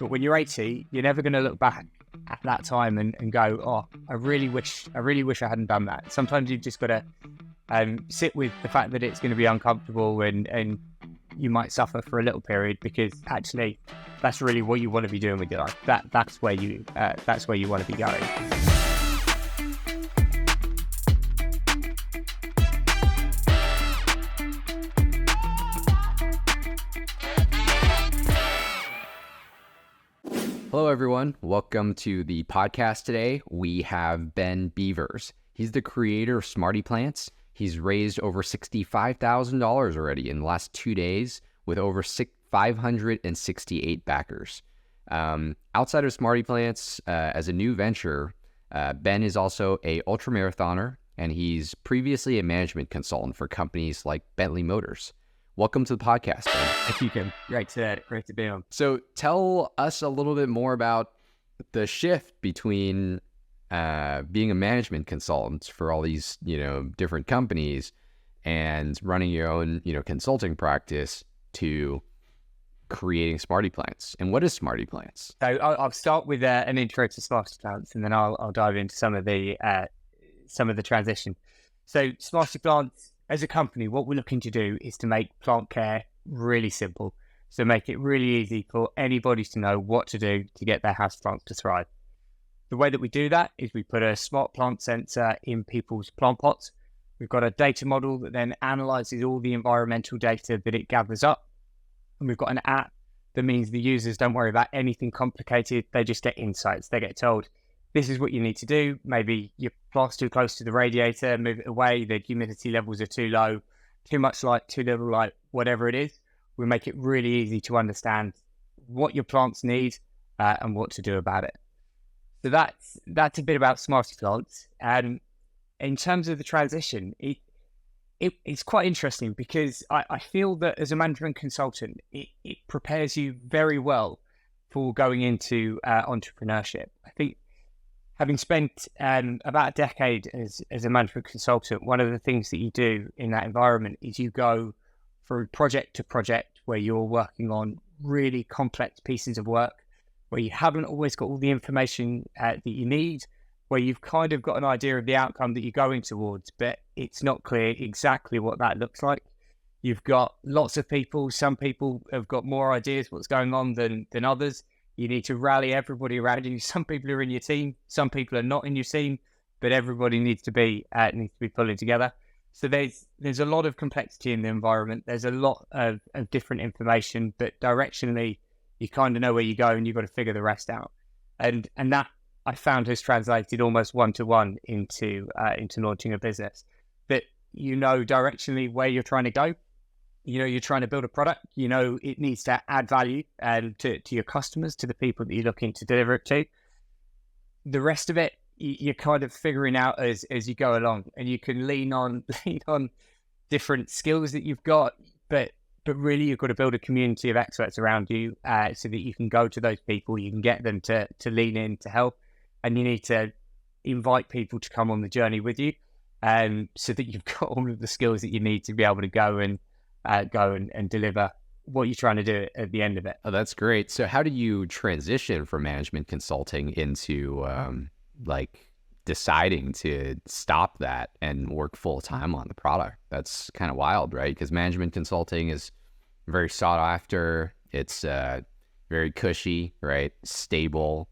But when you're 80, you're never going to look back at that time and go, oh, I really wish I hadn't done that. Sometimes you've just got to sit with the fact that it's going to be uncomfortable and you might suffer for a little period, because actually that's really what you want to be doing with your life. That's where you want to be going. Hello, everyone. Welcome to the podcast today. We have Ben Beavers. He's the creator of SmartyPlants. He's raised over $65,000 already in the last 2 days with over 568 backers. Outside of SmartyPlants, as a new venture, Ben is also a ultramarathoner, and he's previously a management consultant for companies like Bentley Motors. Welcome to the podcast, Ben. Thank you, Kim. Great to be on. So tell us a little bit more about the shift between being a management consultant for all these, different companies and running your own, consulting practice to creating SmartyPlants. And what is SmartyPlants? So I'll start with an intro to SmartyPlants, and then I'll dive into some of the transition. So SmartyPlants, as a company, what we're looking to do is to make plant care really simple. So make it really easy for anybody to know what to do to get their houseplants to thrive. The way that we do that is we put a smart plant sensor in people's plant pots. We've got a data model that then analyzes all the environmental data that it gathers up. And we've got an app that means the users don't worry about anything complicated. They just get insights. They get told, this is what you need to do. Maybe your plant's too close to the radiator, move it away. The humidity levels are too low, too much light, too little light, whatever it is. We make it really easy to understand what your plants need and what to do about it. So that's a bit about SmartyPlants. And in terms of the transition, it's quite interesting because I feel that as a management consultant, it prepares you very well for going into entrepreneurship. I think having spent about a decade as a management consultant, one of the things that you do in that environment is you go from project to project where you're working on really complex pieces of work, where you haven't always got all the information that you need, where you've kind of got an idea of the outcome that you're going towards, but it's not clear exactly what that looks like. You've got lots of people. Some people have got more ideas what's going on than others. You need to rally everybody around you. Some people are in your team, some people are not in your team, but everybody needs to be pulling together. So there's a lot of complexity in the environment. There's a lot of different information, but directionally, you kind of know where you go, and you've got to figure the rest out. And that I found has translated almost one-to-one into launching a business. That directionally where you're trying to go. You're trying to build a product. It needs to add value to your customers, to the people that you're looking to deliver it to. The rest of it, you're kind of figuring out as you go along, and you can lean on different skills that you've got, but really you've got to build a community of experts around you so that you can go to those people, you can get them to lean in to help, and you need to invite people to come on the journey with you, so that you've got all of the skills that you need to be able to go and deliver what you're trying to do at the end of it. Oh, that's great. So how do you transition from management consulting into deciding to stop that and work full time on the product? That's kind of wild, right? Because management consulting is very sought after. It's very cushy, right? Stable.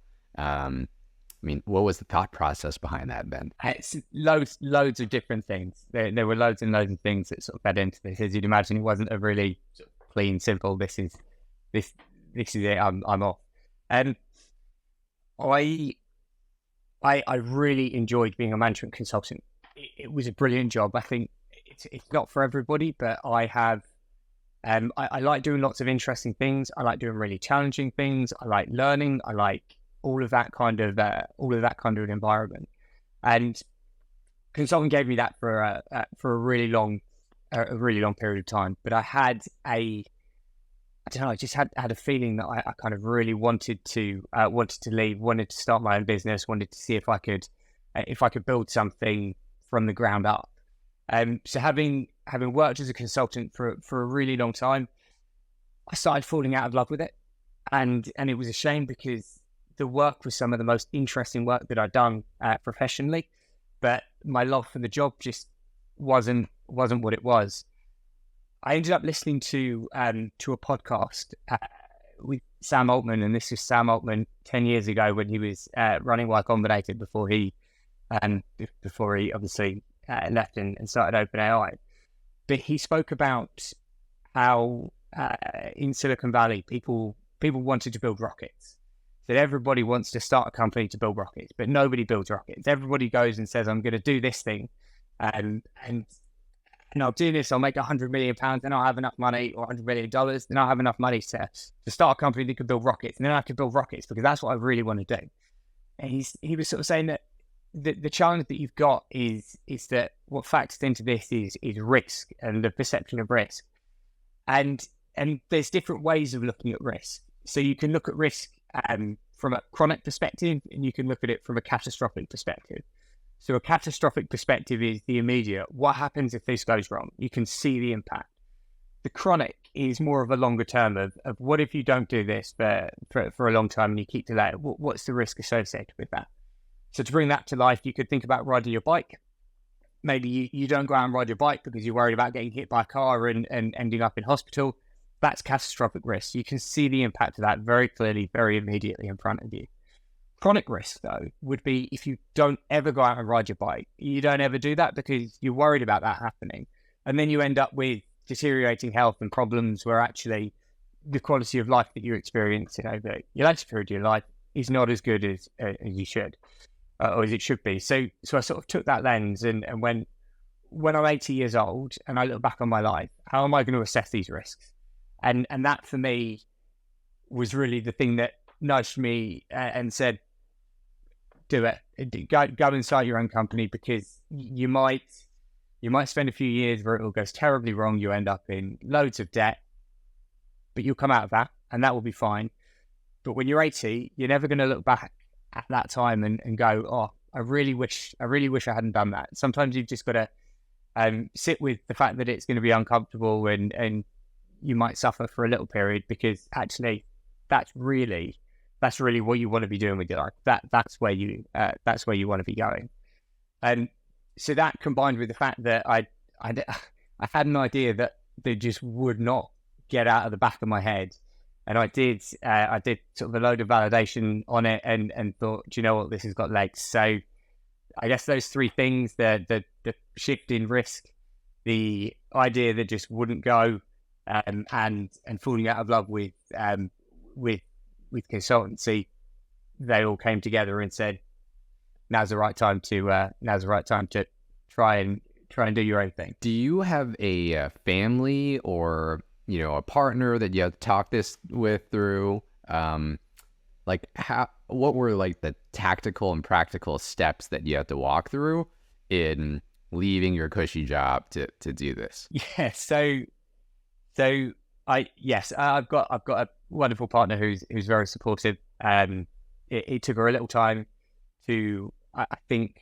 What was the thought process behind that, Ben? It's loads of different things. There were loads and loads of things that sort of fed into this. As you'd imagine, it wasn't a really sort of clean, simple, this is it, I'm off. I really enjoyed being a management consultant. It was a brilliant job. I think it's not for everybody, but I have I like doing lots of interesting things. I like doing really challenging things. I like learning. I like all of that kind of an environment. And consulting gave me that for a really long period of time. But I just had a feeling that I kind of really wanted to leave, wanted to start my own business, wanted to see if I could build something from the ground up. So having worked as a consultant for a really long time, I started falling out of love with it. and it was a shame because the work was some of the most interesting work that I'd done professionally, but my love for the job just wasn't what it was. I ended up listening to a podcast with Sam Altman, and this was Sam Altman 10 years ago when he was running Y Combinator before he obviously left and started OpenAI. But he spoke about how in Silicon Valley people wanted to build rockets. That everybody wants to start a company to build rockets, but nobody builds rockets. Everybody goes and says, "I'm going to do this thing, and I'll do this. I'll make £100 million, and I'll have enough money, or $100 million, then I'll have enough money to start a company that can build rockets, and then I can build rockets because that's what I really want to do." And he was sort of saying that the challenge that you've got is that what factors into this is risk and the perception of risk, and there's different ways of looking at risk. So you can look at risk from a chronic perspective, and you can look at it from a catastrophic perspective. So a catastrophic perspective is the immediate. What happens if this goes wrong? You can see the impact. The chronic is more of a longer term of what if you don't do this for a long time and you keep delaying? What's the risk associated with that? So to bring that to life, you could think about riding your bike. Maybe you don't go out and ride your bike because you're worried about getting hit by a car and ending up in hospital. That's catastrophic risk. You can see the impact of that very clearly, very immediately in front of you. Chronic risk, though, would be if you don't ever go out and ride your bike. You don't ever do that because you're worried about that happening. And then you end up with deteriorating health and problems where actually the quality of life that you experience over your later period of your life is not as good as you should, or as it should be. So I sort of took that lens and when I'm 80 years old and I look back on my life, how am I going to assess these risks? And that for me was really the thing that nudged me and said, do it. Go and start your own company, because you might spend a few years where it all goes terribly wrong. You end up in loads of debt, but you'll come out of that and that will be fine. But when you're 80, you're never going to look back at that time and go, oh, I really wish I hadn't done that. Sometimes you've just got to sit with the fact that it's going to be uncomfortable and you might suffer for a little period, because actually that's really what you want to be doing with your life. That's where you want to be going. And so that, combined with the fact that I had an idea that just would not get out of the back of my head, and I did sort of a load of validation on it and thought, do you know what, this has got legs. So I guess those three things: the shift in risk, the idea that just wouldn't go, and falling out of love with consultancy, they all came together and said, now's the right time to try and do your own thing. Do you have a family or a partner that you have to talk this with through? What were like the tactical and practical steps that you have to walk through in leaving your cushy job to do this? Yeah, I've got a wonderful partner who's very supportive. It took her a little time to, I think,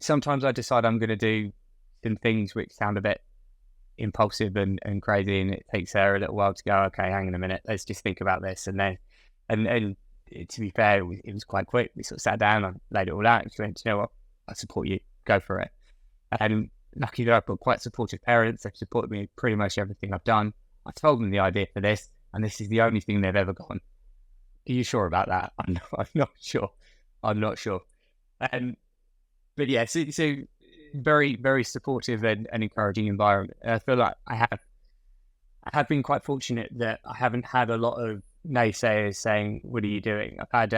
sometimes I decide I'm going to do some things which sound a bit impulsive and crazy, and it takes her a little while to go, okay, hang on a minute, let's just think about this. And then, and to be fair, it was quite quick. We sort of sat down, I laid it all out, and she went, you know what, I support you, go for it. And lucky that I've got quite supportive parents. They've supported me in pretty much everything I've done. I told them the idea for this, and this is the only thing they've ever gone, are you sure about that? I'm not sure. But yeah, so very, very supportive and encouraging environment. And I feel like I have been quite fortunate that I haven't had a lot of naysayers saying, what are you doing? I've had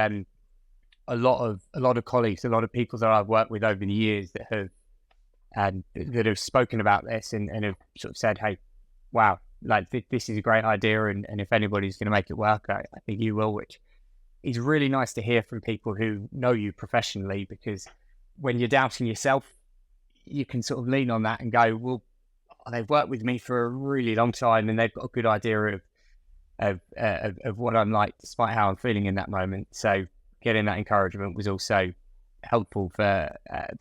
a lot of colleagues, a lot of people that I've worked with over the years that have spoken about this and have sort of said, hey, wow, like this is a great idea, and if anybody's going to make it work, I think you will, which is really nice to hear from people who know you professionally, because when you're doubting yourself, you can sort of lean on that and go, well, they've worked with me for a really long time and they've got a good idea of what I'm like, despite how I'm feeling in that moment. So getting that encouragement was also helpful for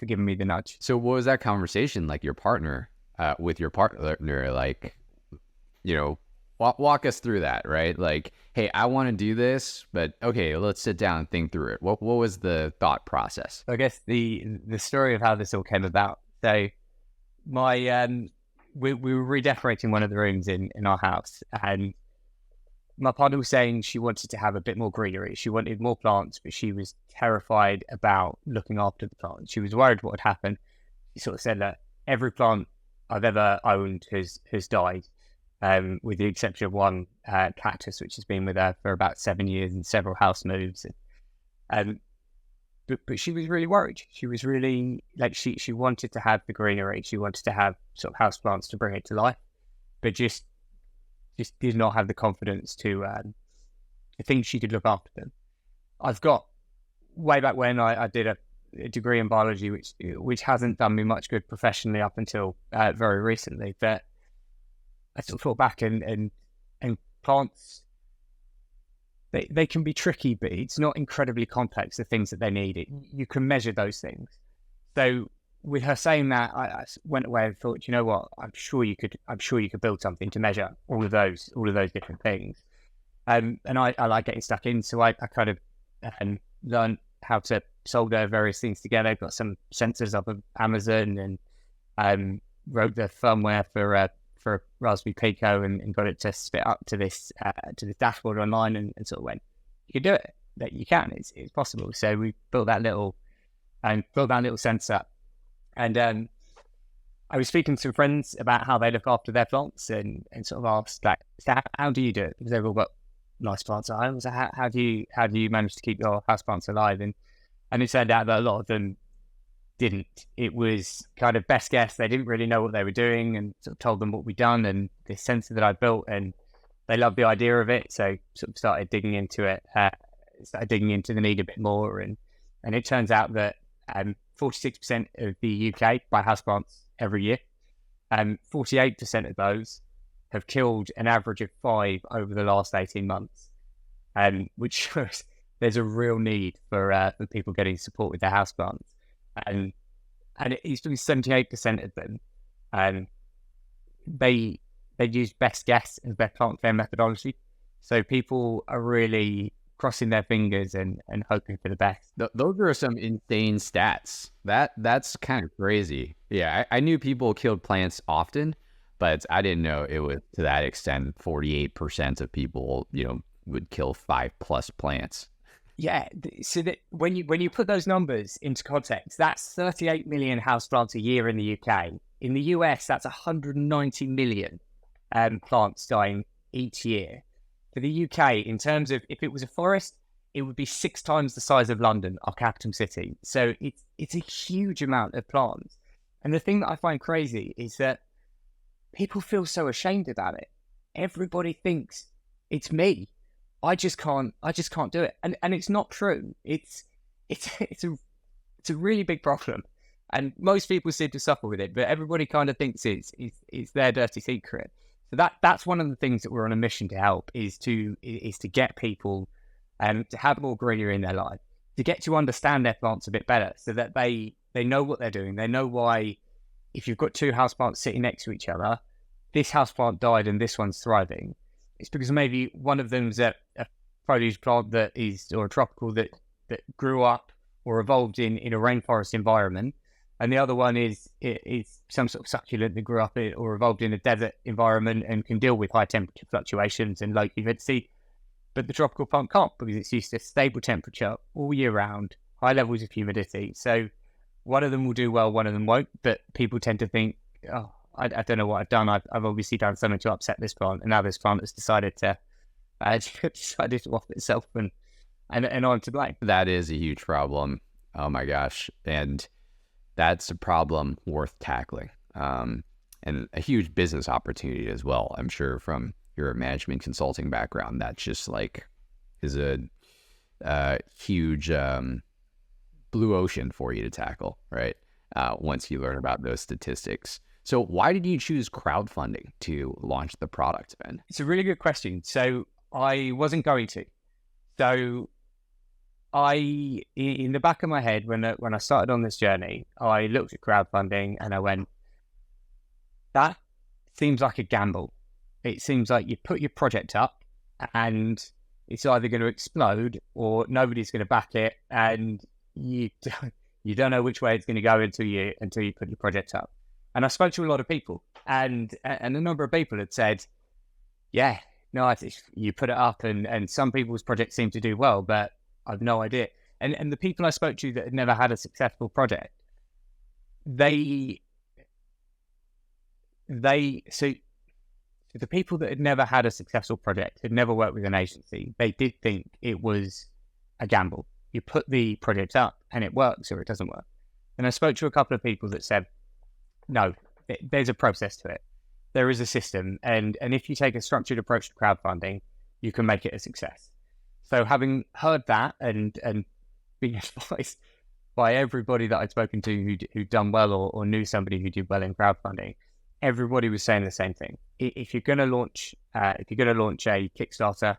giving me the nudge. So what was that conversation like, with your partner, like, Walk us through that, right? Like, hey, I want to do this, but okay, let's sit down and think through it. What was the thought process? I guess the story of how this all came about. So my we were redecorating one of the rooms in our house, and my partner was saying she wanted to have a bit more greenery. She wanted more plants, but she was terrified about looking after the plants. She was worried what would happen. She sort of said that every plant I've ever owned has died, with the exception of one cactus, which has been with her for about 7 years and several house moves. But she was really worried. She was really like she wanted to have the greenery. She wanted to have sort of house plants to bring it to life, but just did not have the confidence to think she could look after them. I've got way back when I did a degree in biology, which hasn't done me much good professionally up until very recently. But I sort of thought back and plants, they can be tricky, but it's not incredibly complex, the things that they need. You can measure those things. So with her saying that, I went away and thought, you know what, I'm sure you could build something to measure all of those different things. And I like getting stuck in, so I kind of learned how to solder various things together. Got some sensors off of Amazon and wrote the firmware for Raspberry Pico and got it to spit up to this dashboard online and sort of went, you can do it. That you can. It's possible. So we built that little sensor. And I was speaking to some friends about how they look after their plants and sort of asked, like, so how do you do it? Because they've all got nice plants at home. So how do you manage to keep your house plants alive? And it turned out that a lot of them didn't. It was kind of best guess. They didn't really know what they were doing, and sort of told them what we'd done and this sensor that I built, and they loved the idea of it. So sort of started digging into it, started digging into the need a bit more, and it turns out that 46% of the UK buy houseplants every year. 48% of those have killed an average of 5 over the last 18 months, which shows there's a real need for people getting support with their houseplants. And it's doing 78% of them. They use best guess as their plant care methodology. So people are really crossing their fingers and hoping for the best. Those are some insane stats. That's kind of crazy. Yeah, I knew people killed plants often, but I didn't know it was to that extent. 48% of people, would kill 5+ plants. Yeah, so that when you put those numbers into context, that's 38 million houseplants a year in the UK. In the US, that's 190 million plants dying each year. For the UK, in terms of if it was a forest, it would be 6 times the size of London, our capital city. So it's a huge amount of plants. And the thing that I find crazy is that people feel so ashamed about it. Everybody thinks it's me. I just can't do it. And it's not true. It's a really big problem. And most people seem to suffer with it, but everybody kind of thinks it's their dirty secret. So that's one of the things that we're on a mission to help is to get people to have more greenery in their life, to get to understand their plants a bit better so that they know what they're doing. They know why, if you've got 2 houseplants sitting next to each other, this houseplant died and this one's thriving. It's because maybe one of them's a produce plant or a tropical that grew up or evolved in a rainforest environment, and the other one is some sort of succulent that grew up or evolved in a desert environment and can deal with high temperature fluctuations and low humidity. But the tropical plant can't because it's used to stable temperature all year round, high levels of humidity. So one of them will do well, one of them won't. But people tend to think, oh, I don't know what I've done. I've obviously done something to upset this plant, and now this plant has decided to off itself, and I'm to blame. That is a huge problem. Oh my gosh, and that's a problem worth tackling, and a huge business opportunity as well. I'm sure from your management consulting background, that's just is a huge blue ocean for you to tackle, right? Once you learn about those statistics. So why did you choose crowdfunding to launch the product, Ben? It's a really good question. So I wasn't going to. So in the back of my head, when I started on this journey, I looked at crowdfunding and I went, that seems like a gamble. it seems like you put your project up and it's either going to explode or nobody's going to back it, and you don't know which way it's going to go until you put your project up. And I spoke to a lot of people, and a number of people had said, yeah, no, you put it up, and some people's projects seem to do well, but I've no idea. And the people I spoke to that had never had a successful project, so the people that had never had a successful project, had never worked with an agency, they did think it was a gamble. You put the project up and it works or it doesn't work. And I spoke to a couple of people that said, no, there's a process to it. There is a system. And if you take a structured approach to crowdfunding, you can make it a success. So having heard that and being advised by everybody that I'd spoken to who'd done well or knew somebody who did well in crowdfunding, everybody was saying the same thing. If you're going to launch a Kickstarter,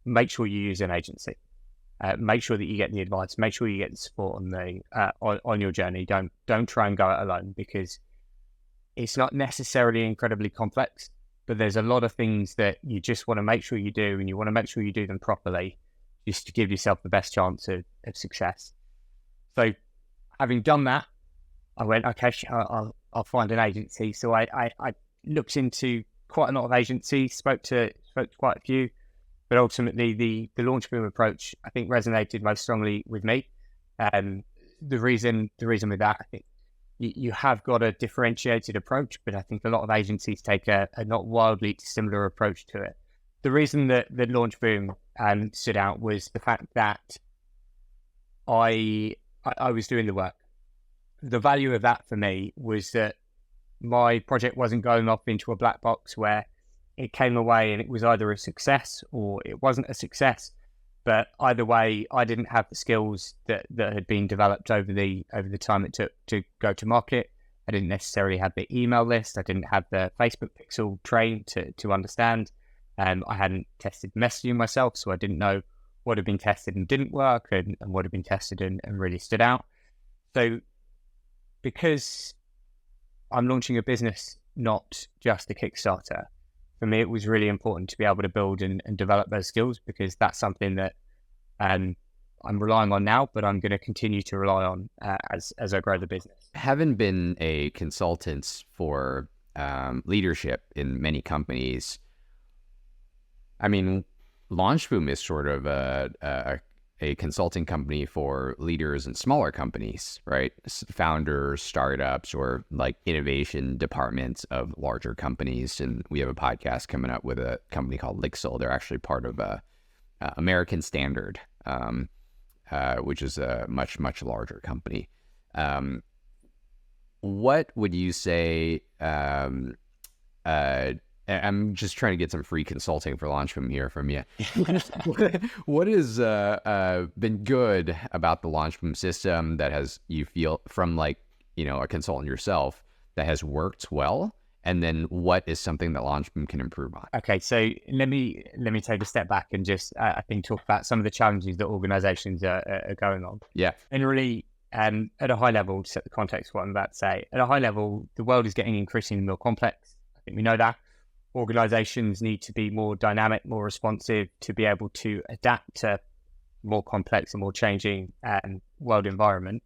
make sure you use an agency. Make sure that you get the advice. Make sure you get the support on your journey. Don't try and go it alone, because it's not necessarily incredibly complex, but there's a lot of things that you just want to make sure you do, and you want to make sure you do them properly, just to give yourself the best chance of success. So, having done that, I went, okay, I'll find an agency. So I looked into quite a lot of agencies, spoke to quite a few, but ultimately the Launch Boom approach, I think, resonated most strongly with me. The reason with that, I think you have got a differentiated approach, but I think a lot of agencies take a not wildly dissimilar approach to it. The reason that the Launch Boom stood out was the fact that I was doing the work. The value of that for me was that my project wasn't going off into a black box where it came away and it was either a success or it wasn't a success. But either way, I didn't have the skills that had been developed over the time it took to go to market. I didn't necessarily have the email list. I didn't have the Facebook pixel trained to understand. I hadn't tested messaging myself, so I didn't know what had been tested and didn't work, and what had been tested and really stood out. So because I'm launching a business, not just a Kickstarter, for me, it was really important to be able to build and develop those skills, because that's something that I'm relying on now, but I'm going to continue to rely on as I grow the business. Having been a consultant for leadership in many companies, I mean, LaunchBoom is sort of a consulting company for leaders in smaller companies, right? Founders, startups, or like innovation departments of larger companies. And we have a podcast coming up with a company called Lixil. They're actually part of American Standard, which is a much, much larger company. What would you say? I'm just trying to get some free consulting for LaunchBoom here from you. What has been good about the LaunchBoom system that you feel from a consultant yourself that has worked well? And then what is something that LaunchBoom can improve on? Okay, so let me take a step back and just I think talk about some of the challenges that organizations are going on. Yeah. And really, at a high level, to set the context for what I'm about to say, at a high level, the world is getting increasingly more complex. I think we know that. Organizations need to be more dynamic, more responsive, to be able to adapt to more complex and more changing world environment.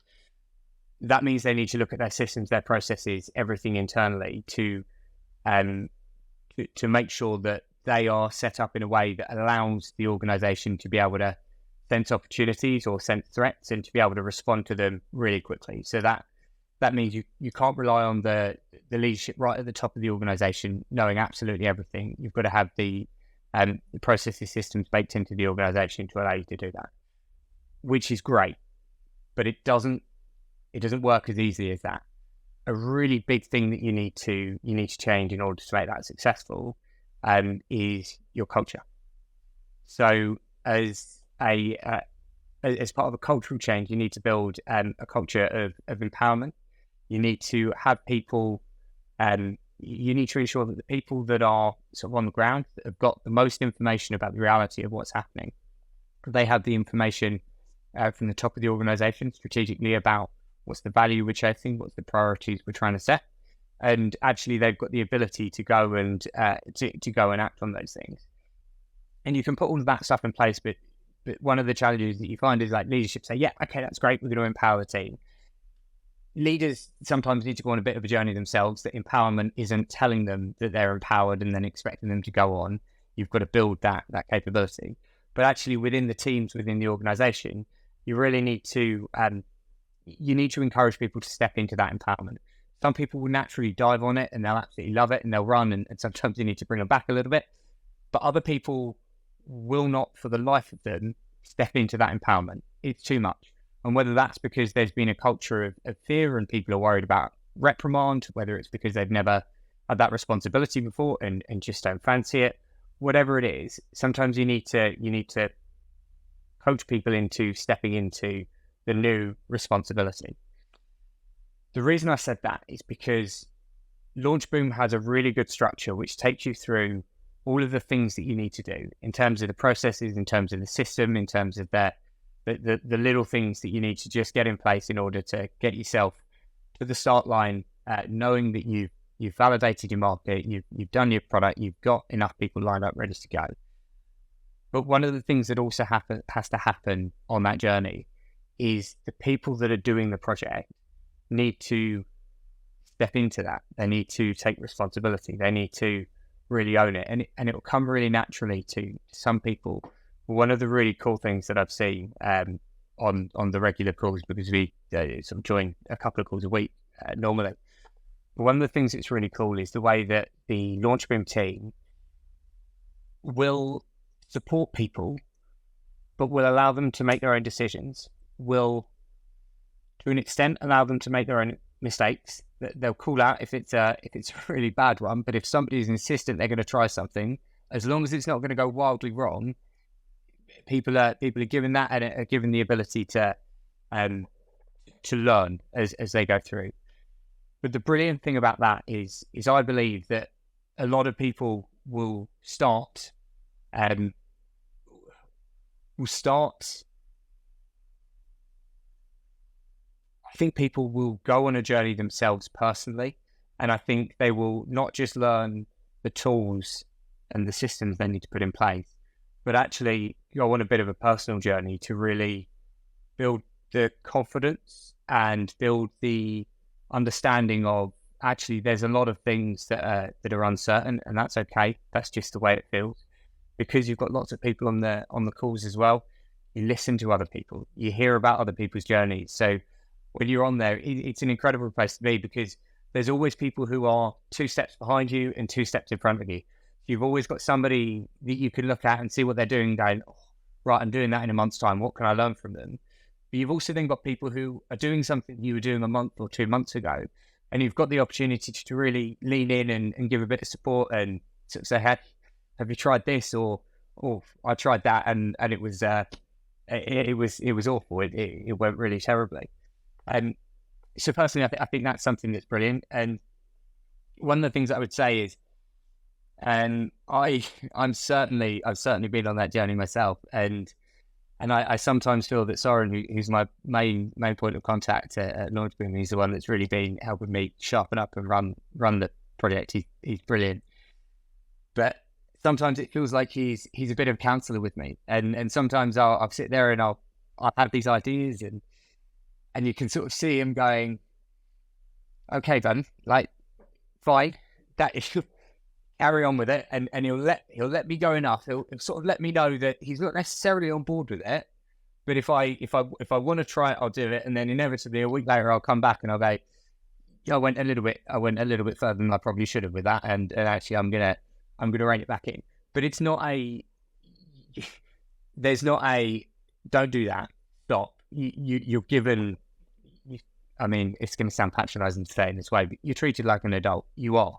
That means they need to look at their systems, their processes, everything internally to make sure that they are set up in a way that allows the organization to be able to sense opportunities or sense threats and to be able to respond to them really quickly. So that means you can't rely on the leadership right at the top of the organization knowing absolutely everything. You've got to have the processes, systems baked into the organization to allow you to do that, which is great, but it doesn't work as easily as that. A really big thing that you need to change in order to make that successful is your culture. So as part of a cultural change, you need to build a culture of empowerment. You need to have people, you need to ensure that the people that are sort of on the ground, that have got the most information about the reality of what's happening, they have the information from the top of the organization strategically about what's the value we're chasing, what's the priorities we're trying to set, and actually they've got the ability to go and to go and act on those things. And you can put all of that stuff in place, but one of the challenges that you find is like leadership say, yeah, okay, that's great, we're going to empower the team. Leaders sometimes need to go on a bit of a journey themselves. That empowerment isn't telling them that they're empowered and then expecting them to go on. You've got to build that capability. But actually within the teams, within the organization, you really need to encourage people to step into that empowerment. Some people will naturally dive on it and they'll absolutely love it and they'll run, and sometimes you need to bring them back a little bit. But other people will not, for the life of them, step into that empowerment. It's too much. And whether that's because there's been a culture of fear and people are worried about reprimand, whether it's because they've never had that responsibility before and just don't fancy it, whatever it is, sometimes you need to coach people into stepping into the new responsibility. The reason I said that is because LaunchBoom has a really good structure which takes you through all of the things that you need to do in terms of the processes, in terms of the system, in terms of the little things that you need to just get in place in order to get yourself to the start line, knowing that you've validated your market, you've done your product, you've got enough people lined up ready to go. But one of the things that also has to happen on that journey is the people that are doing the project need to step into that. They need to take responsibility. They need to really own it, and it will come really naturally to some people. One of the really cool things that I've seen on the regular calls, because we sort of join a couple of calls a week normally. But one of the things that's really cool is the way that the LaunchBoom team will support people, but will allow them to make their own decisions. Will, to an extent, allow them to make their own mistakes. They'll call out if it's a really bad one, but if somebody's insistent they're going to try something, as long as it's not going to go wildly wrong, people are given that and are given the ability to learn as they go through. But the brilliant thing about that is I believe that a lot of people will start. I think people will go on a journey themselves personally, and I think they will not just learn the tools and the systems they need to put in place, but actually go on a bit of a personal journey to really build the confidence and build the understanding of actually there's a lot of things that are uncertain, and that's okay. That's just the way it feels, because you've got lots of people on the calls as well. You listen to other people, you hear about other people's journeys. So when you're on there, it's an incredible place to be, because there's always people who are 2 steps behind you and 2 steps in front of you. You've always got somebody that you can look at and see what they're doing, going, oh, right, I'm doing that in a month's time. What can I learn from them? But you've also then got people who are doing something you were doing a month or 2 months ago, and you've got the opportunity to really lean in and give a bit of support and sort of say, hey, have you tried this? Or I tried that and it was awful. It went really terribly. So personally, I think that's something that's brilliant. And one of the things I would say is, I've certainly been on that journey myself, and I sometimes feel that Soren, who's my main point of contact at LaunchBoom, he's the one that's really been helping me sharpen up and run the project. He's brilliant, but sometimes it feels like he's a bit of a counselor with me, and sometimes I'll sit there and I'll have these ideas, and you can sort of see him going, okay, then, like, fine, that is, carry on with it, and he'll let me go enough. He'll sort of let me know that he's not necessarily on board with it, but if I want to try it, I'll do it. And then inevitably a week later, I'll come back and I'll go, yeah, I went a little bit further than I probably should have with that, and actually I'm gonna rein it back in. But it's not there's not a don't do that, stop. You're given. I mean, it's going to sound patronizing to say in this way, but you're treated like an adult. You're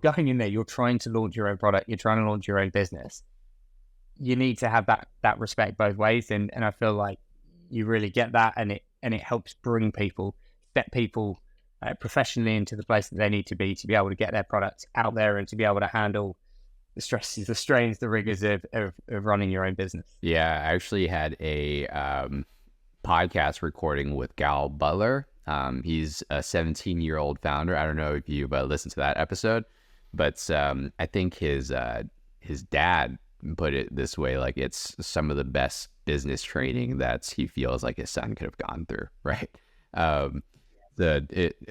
going in there, you're trying to launch your own product, you're trying to launch your own business. You need to have that respect both ways, and I feel like you really get that, and it helps bring people, step people professionally into the place that they need to be able to get their products out there and to be able to handle the stresses, the strains, the rigors of running your own business. Yeah, I actually had a podcast recording with Gal Butler. He's a 17-year-old founder. I don't know if you listened to that episode, but I think his dad put it this way, like it's some of the best business training that he feels like his son could have gone through, right?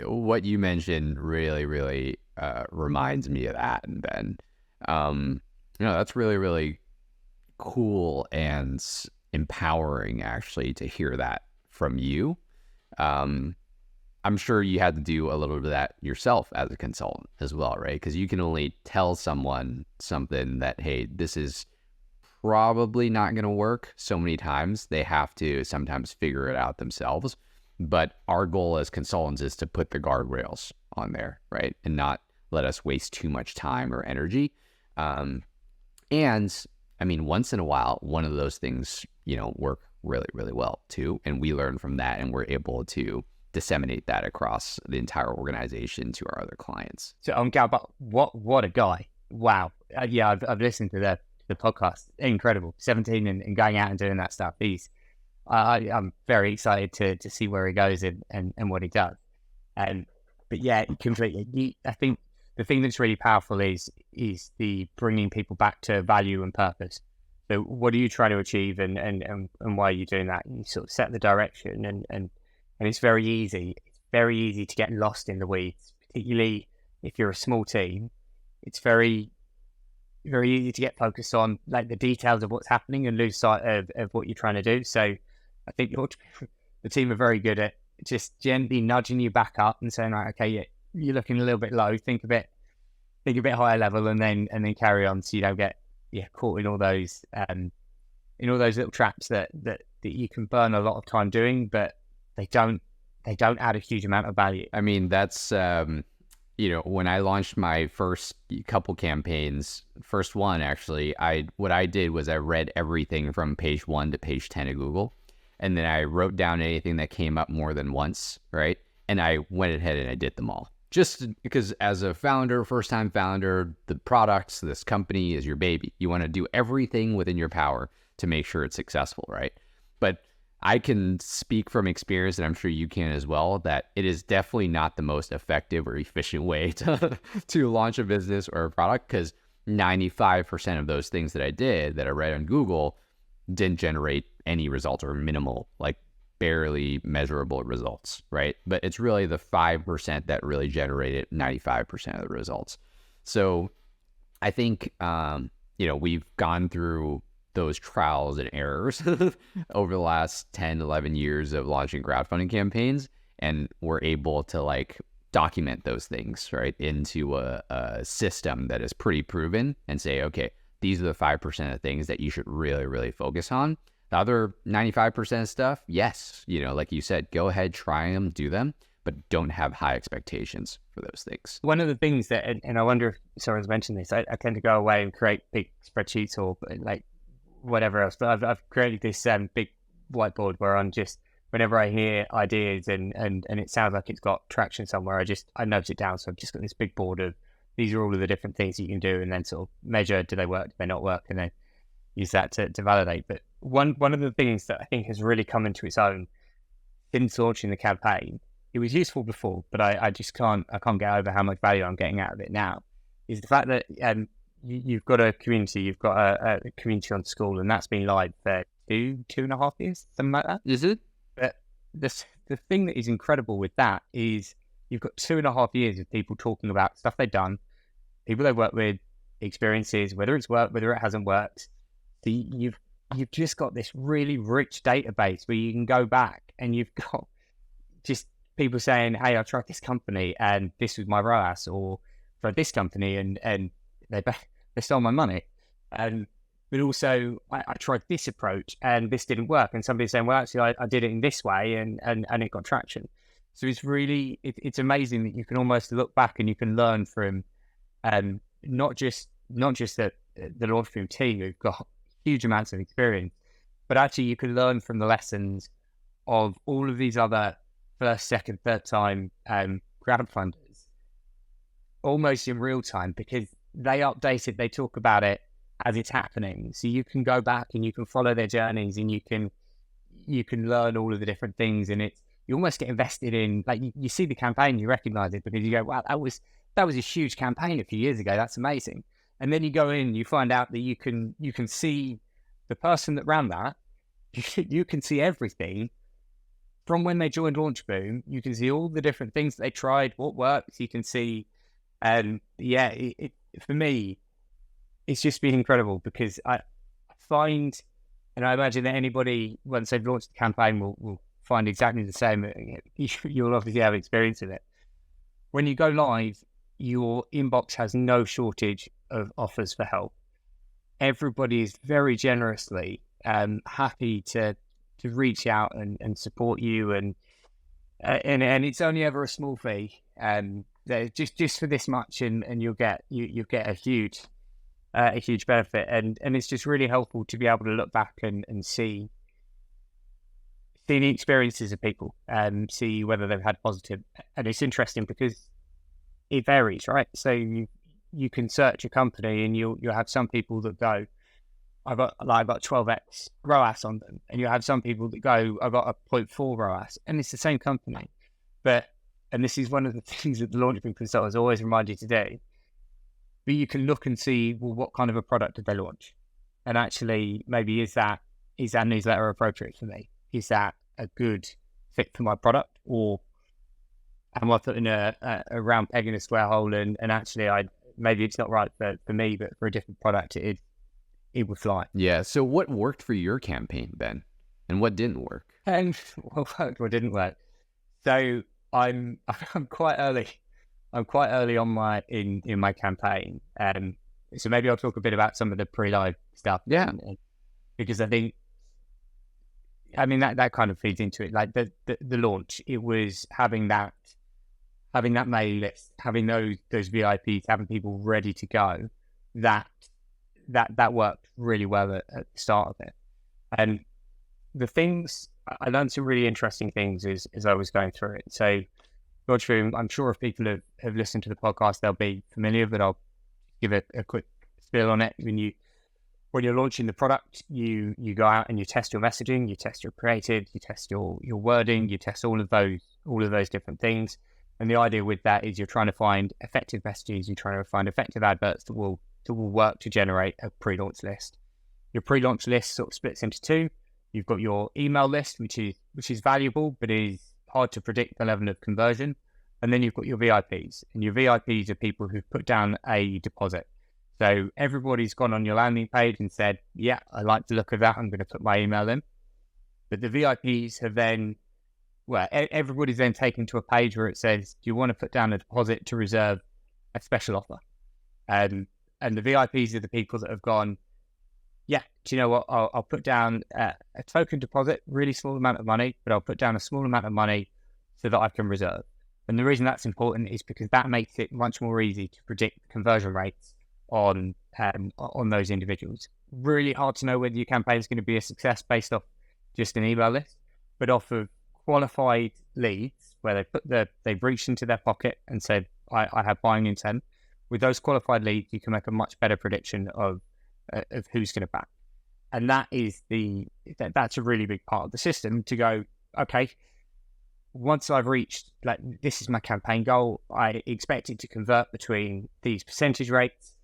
What you mentioned really reminds me of that. And then, that's really cool and empowering actually to hear that from you. I'm sure you had to do a little bit of that yourself as a consultant as well, right? Because you can only tell someone something that, hey, this is probably not going to work so many times. They have to sometimes figure it out themselves. But our goal as consultants is to put the guardrails on there, right? And not let us waste too much time or energy. And I mean, once in a while, one of those things, work really well too. And we learn from that, and we're able to disseminate that across the entire organization to our other clients. So but what a guy. Wow. Yeah, I've listened to the podcast. Incredible. 17 and going out and doing that stuff. I'm very excited to see where he goes and what he does. But yeah, completely. I think the thing that's really powerful is the bringing people back to value and purpose. So what are you trying to achieve, and why are you doing that? You sort of set the direction, and it's very easy. It's very easy to get lost in the weeds, particularly if you're a small team. It's very, very easy to get focused on like the details of what's happening and lose sight of what you're trying to do. So I think the team are very good at just gently nudging you back up and saying, right, okay, you're looking a little bit low. Think a bit higher level, and then carry on, so you don't get caught in all those little traps that you can burn a lot of time doing, but they don't add a huge amount of value. I mean, that's when I launched my first couple campaigns, first one actually, what I did was I read everything from page 1 to page 10 of Google, and then I wrote down anything that came up more than once, right? And I went ahead and I did them all. Just because as a founder, first-time founder, the products, this company is your baby. You want to do everything within your power to make sure it's successful, right? But I can speak from experience, and I'm sure you can as well, that it is definitely not the most effective or efficient way to launch a business or a product, because 95% of those things that I did that I read on Google didn't generate any results, or minimal, like barely measurable results, right? But it's really the 5% that really generated 95% of the results. So I think, we've gone through those trials and errors over the last 10, 11 years of launching crowdfunding campaigns, and we're able to document those things, right, into a system that is pretty proven, and say, okay, these are the 5% of things that you should really focus on. The other 95% of stuff, yes, like you said, go ahead, try them, do them, but don't have high expectations for those things. One of the things that, and I wonder if someone's mentioned this, I tend to go away and create big spreadsheets or whatever else, but I've created this big whiteboard where I'm just, whenever I hear ideas and it sounds like it's got traction somewhere, I note it down. So I've just got this big board of, these are all of the different things you can do, and then sort of measure, do they work, do they not work, and then use that to validate. But one of the things that I think has really come into its own since launching the campaign, it was useful before, but I just can't get over how much value I'm getting out of it now, is the fact that you've got a community, you've got a community on school, and that's been live for 2.5 years, something like that. Is it? But the thing that is incredible with that is you've got 2.5 years of people talking about stuff they've done, people they've worked with, experiences, whether it's worked, whether it hasn't worked. So you've just got this really rich database where you can go back, and you've got just people saying, hey, I tried this company and this was my ROAS, or for this company and they stole my money. But also I tried this approach and this didn't work. And somebody's saying, well, actually I did it in this way and it got traction. So it's really, it's amazing that you can almost look back and you can learn from not just the Launchroom team who've got huge amounts of experience, but actually you can learn from the lessons of all of these other first, second, third time crowdfunders almost in real time, because they update it, they talk about it as it's happening. So you can go back and you can follow their journeys, and you can learn all of the different things. And you almost get invested in, like you see the campaign, you recognize it because you go, wow, that was a huge campaign a few years ago. That's amazing. And then you go in, you find out that you can see the person that ran that. You can see everything from when they joined LaunchBoom. You can see all the different things that they tried, what works. You can see, for me, it's just been incredible because I find, and I imagine that anybody, once they've launched the campaign, will find exactly the same. You'll obviously have experience of it. When you go live, your inbox has no shortage of offers for help. Everybody is very generously happy to reach out and support you, and it's only ever a small fee. Just for this much, and you'll get a huge benefit, and it's just really helpful to be able to look back and see the experiences of people, see whether they've had positive. And it's interesting because it varies, right? So you can search a company and you'll have some people that go, I've got 12x ROAS on them, and you have some people that go, I've got a 0.4 ROAS, and it's the same company. And this is one of the things that the LaunchBoom consultants always remind you to do. But you can look and see, well, what kind of a product did they launch? And actually, maybe is that newsletter appropriate for me? Is that a good fit for my product, or am I putting a round peg in a square hole? And actually, maybe it's not right for me, but for a different product, it would fly. Yeah. So what worked for your campaign, Ben, and what didn't work? And what didn't work? So I'm quite early. I'm quite early on in my campaign. So maybe I'll talk a bit about some of the pre-live stuff. Yeah. Because I mean that kind of feeds into it. Like the launch, it was having that mailing list, having those VIPs, having people ready to go. That worked really well at the start of it. And the things, I learned some really interesting things as I was going through it. So LaunchBoom, I'm sure if people have listened to the podcast, they'll be familiar, but I'll give a quick spiel on it. When you're launching the product, you go out and you test your messaging, you test your creative, you test your wording, you test all of those different things. And the idea with that is you're trying to find effective messages, you're trying to find effective adverts that will work to generate a pre-launch list. Your pre-launch list sort of splits into two. You've got your email list, which is valuable, but is hard to predict the level of conversion. And then you've got your VIPs, and your VIPs are people who've put down a deposit. So everybody's gone on your landing page and said, yeah, I like the look of that, I'm going to put my email in. But the VIPs have then, everybody's then taken to a page where it says, do you want to put down a deposit to reserve a special offer? And the VIPs are the people that have gone, yeah, do you know what? I'll put down a token deposit, really small amount of money, but I'll put down a small amount of money so that I can reserve. And the reason that's important is because that makes it much more easy to predict conversion rates on those individuals. Really hard to know whether your campaign is going to be a success based off just an email list, but off of qualified leads where they've reached into their pocket and said, I have buying intent. With those qualified leads, you can make a much better prediction of who's going to back. And that's a really big part of the system to go, okay, once I've reached, like, this is my campaign goal, I expect it to convert between these percentage rates.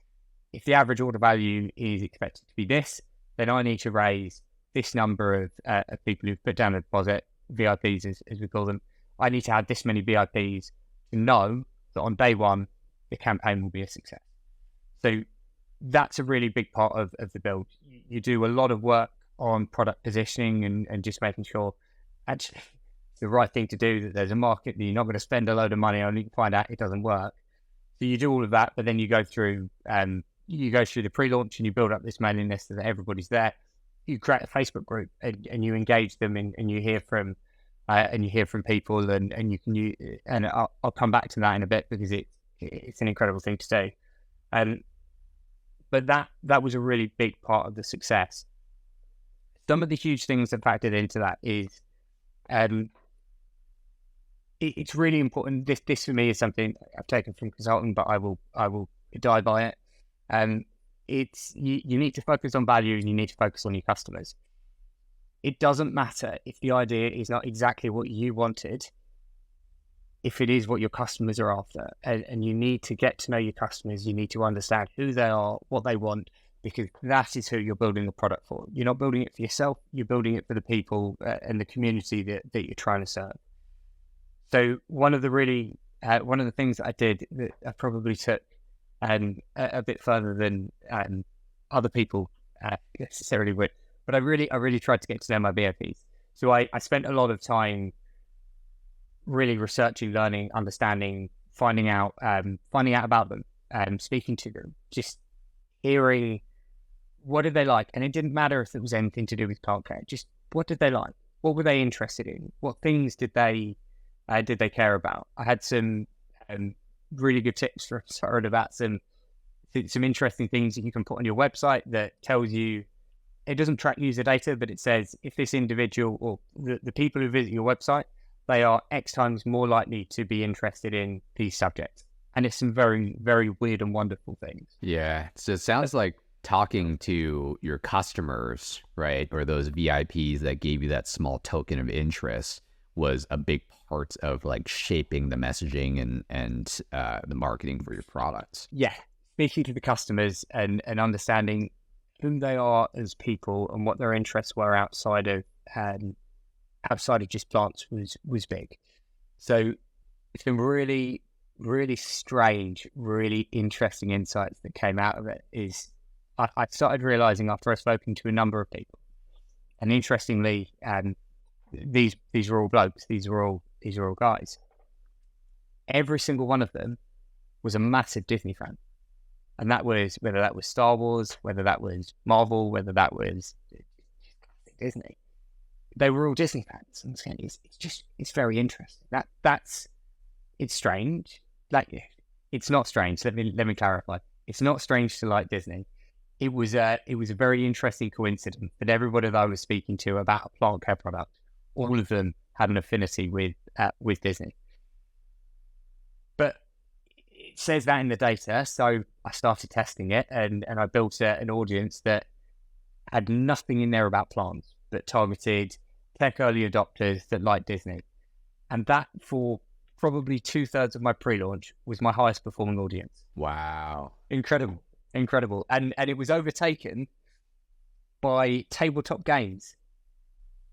If the average order value is expected to be this, then I need to raise this number of people who've put down a deposit, VIPs as we call them. I need to have this many VIPs to know that on day one, the campaign will be a success. So that's a really big part of the build. You do a lot of work on product positioning and just making sure actually it's the right thing to do, that there's a market that you're not going to spend a load of money on and find out it doesn't work. So you do all of that, but then you go through the pre-launch and you build up this mailing list so that everybody's there. You create a Facebook group and you engage them and you hear from people and you can use, and I'll come back to that in a bit because it's an incredible thing to do. But that was a really big part of the success. Some of the huge things that factored into that is it's really important. This for me is something I've taken from consulting, but I will die by it. It's you need to focus on value and you need to focus on your customers. it doesn't matter if the idea is not exactly what you wanted, if it is what your customers are after. And you need to get to know your customers. You need to understand who they are, what they want, because that is who you're building a product for. You're not building it for yourself. You're building it for the people and the community that you're trying to serve. So one of the things that I did that I probably took a bit further than other people necessarily would, but I really tried to get to know my VIPs. So I spent a lot of time really researching, learning, understanding, finding out about them, speaking to them, just hearing what did they like. And it didn't matter if it was anything to do with plant care, just what did they like? What were they interested in? What things did they care about? I had some really good tips from Sarah about some interesting things that you can put on your website that tells you, it doesn't track user data, but it says if this individual or the people who visit your website, they are X times more likely to be interested in these subjects. And it's some very, very weird and wonderful things. Yeah. So it sounds like talking to your customers, right? Or those VIPs that gave you that small token of interest was a big part of like shaping the messaging and the marketing for your products. Yeah. Speaking to the customers and understanding who they are as people and what their interests were outside of just plants was big. So some really, really strange, really interesting insights that came out of it is I started realizing after I've spoken to a number of people, and interestingly, these were all blokes, these were all guys. Every single one of them was a massive Disney fan. And that was, whether that was Star Wars, whether that was Marvel, whether that was Disney. They were all Disney fans. And it's very interesting. It's strange. Like, it's not strange. Let me clarify. It's not strange to like Disney. It was a very interesting coincidence that everybody that I was speaking to about a plant care product, all of them had an affinity with Disney. But it says that in the data, so I started testing it, and I built an audience that had nothing in there about plants, but targeted tech early adopters that like Disney. And that, for probably 2/3 of my pre-launch, was my highest performing audience. Wow. Incredible. And it was overtaken by tabletop games,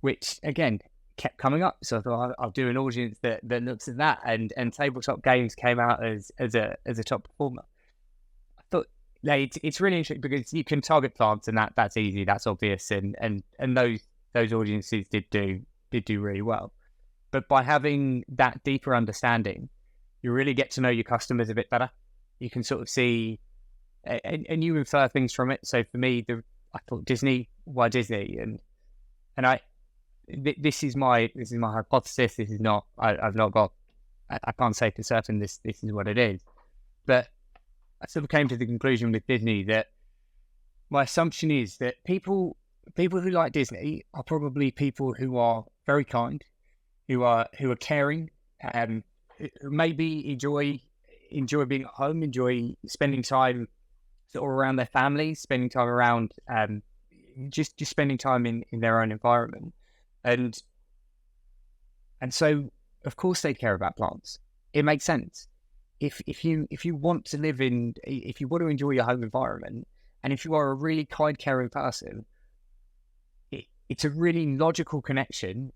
which again kept coming up. So I thought I'll do an audience that looks at that, and tabletop games came out as a top performer. I thought it's really interesting because you can target plants, and that's easy, that's obvious, and those audiences did do really well. But by having that deeper understanding, you really get to know your customers a bit better. You can sort of see, and you infer things from it. So for me, I thought Disney, why Disney? And this is my hypothesis. This is not, I've not got, I can't say for certain this is what it is. But I sort of came to the conclusion with Disney that my assumption is that people who like Disney are probably people who are very kind, who are caring, who maybe enjoy being at home, enjoy spending time sort of around their families, spending time around just spending time in their own environment. And so of course they care about plants. It makes sense. If you want to if you want to enjoy your home environment, and if you are a really kind, caring person, it's a really logical connection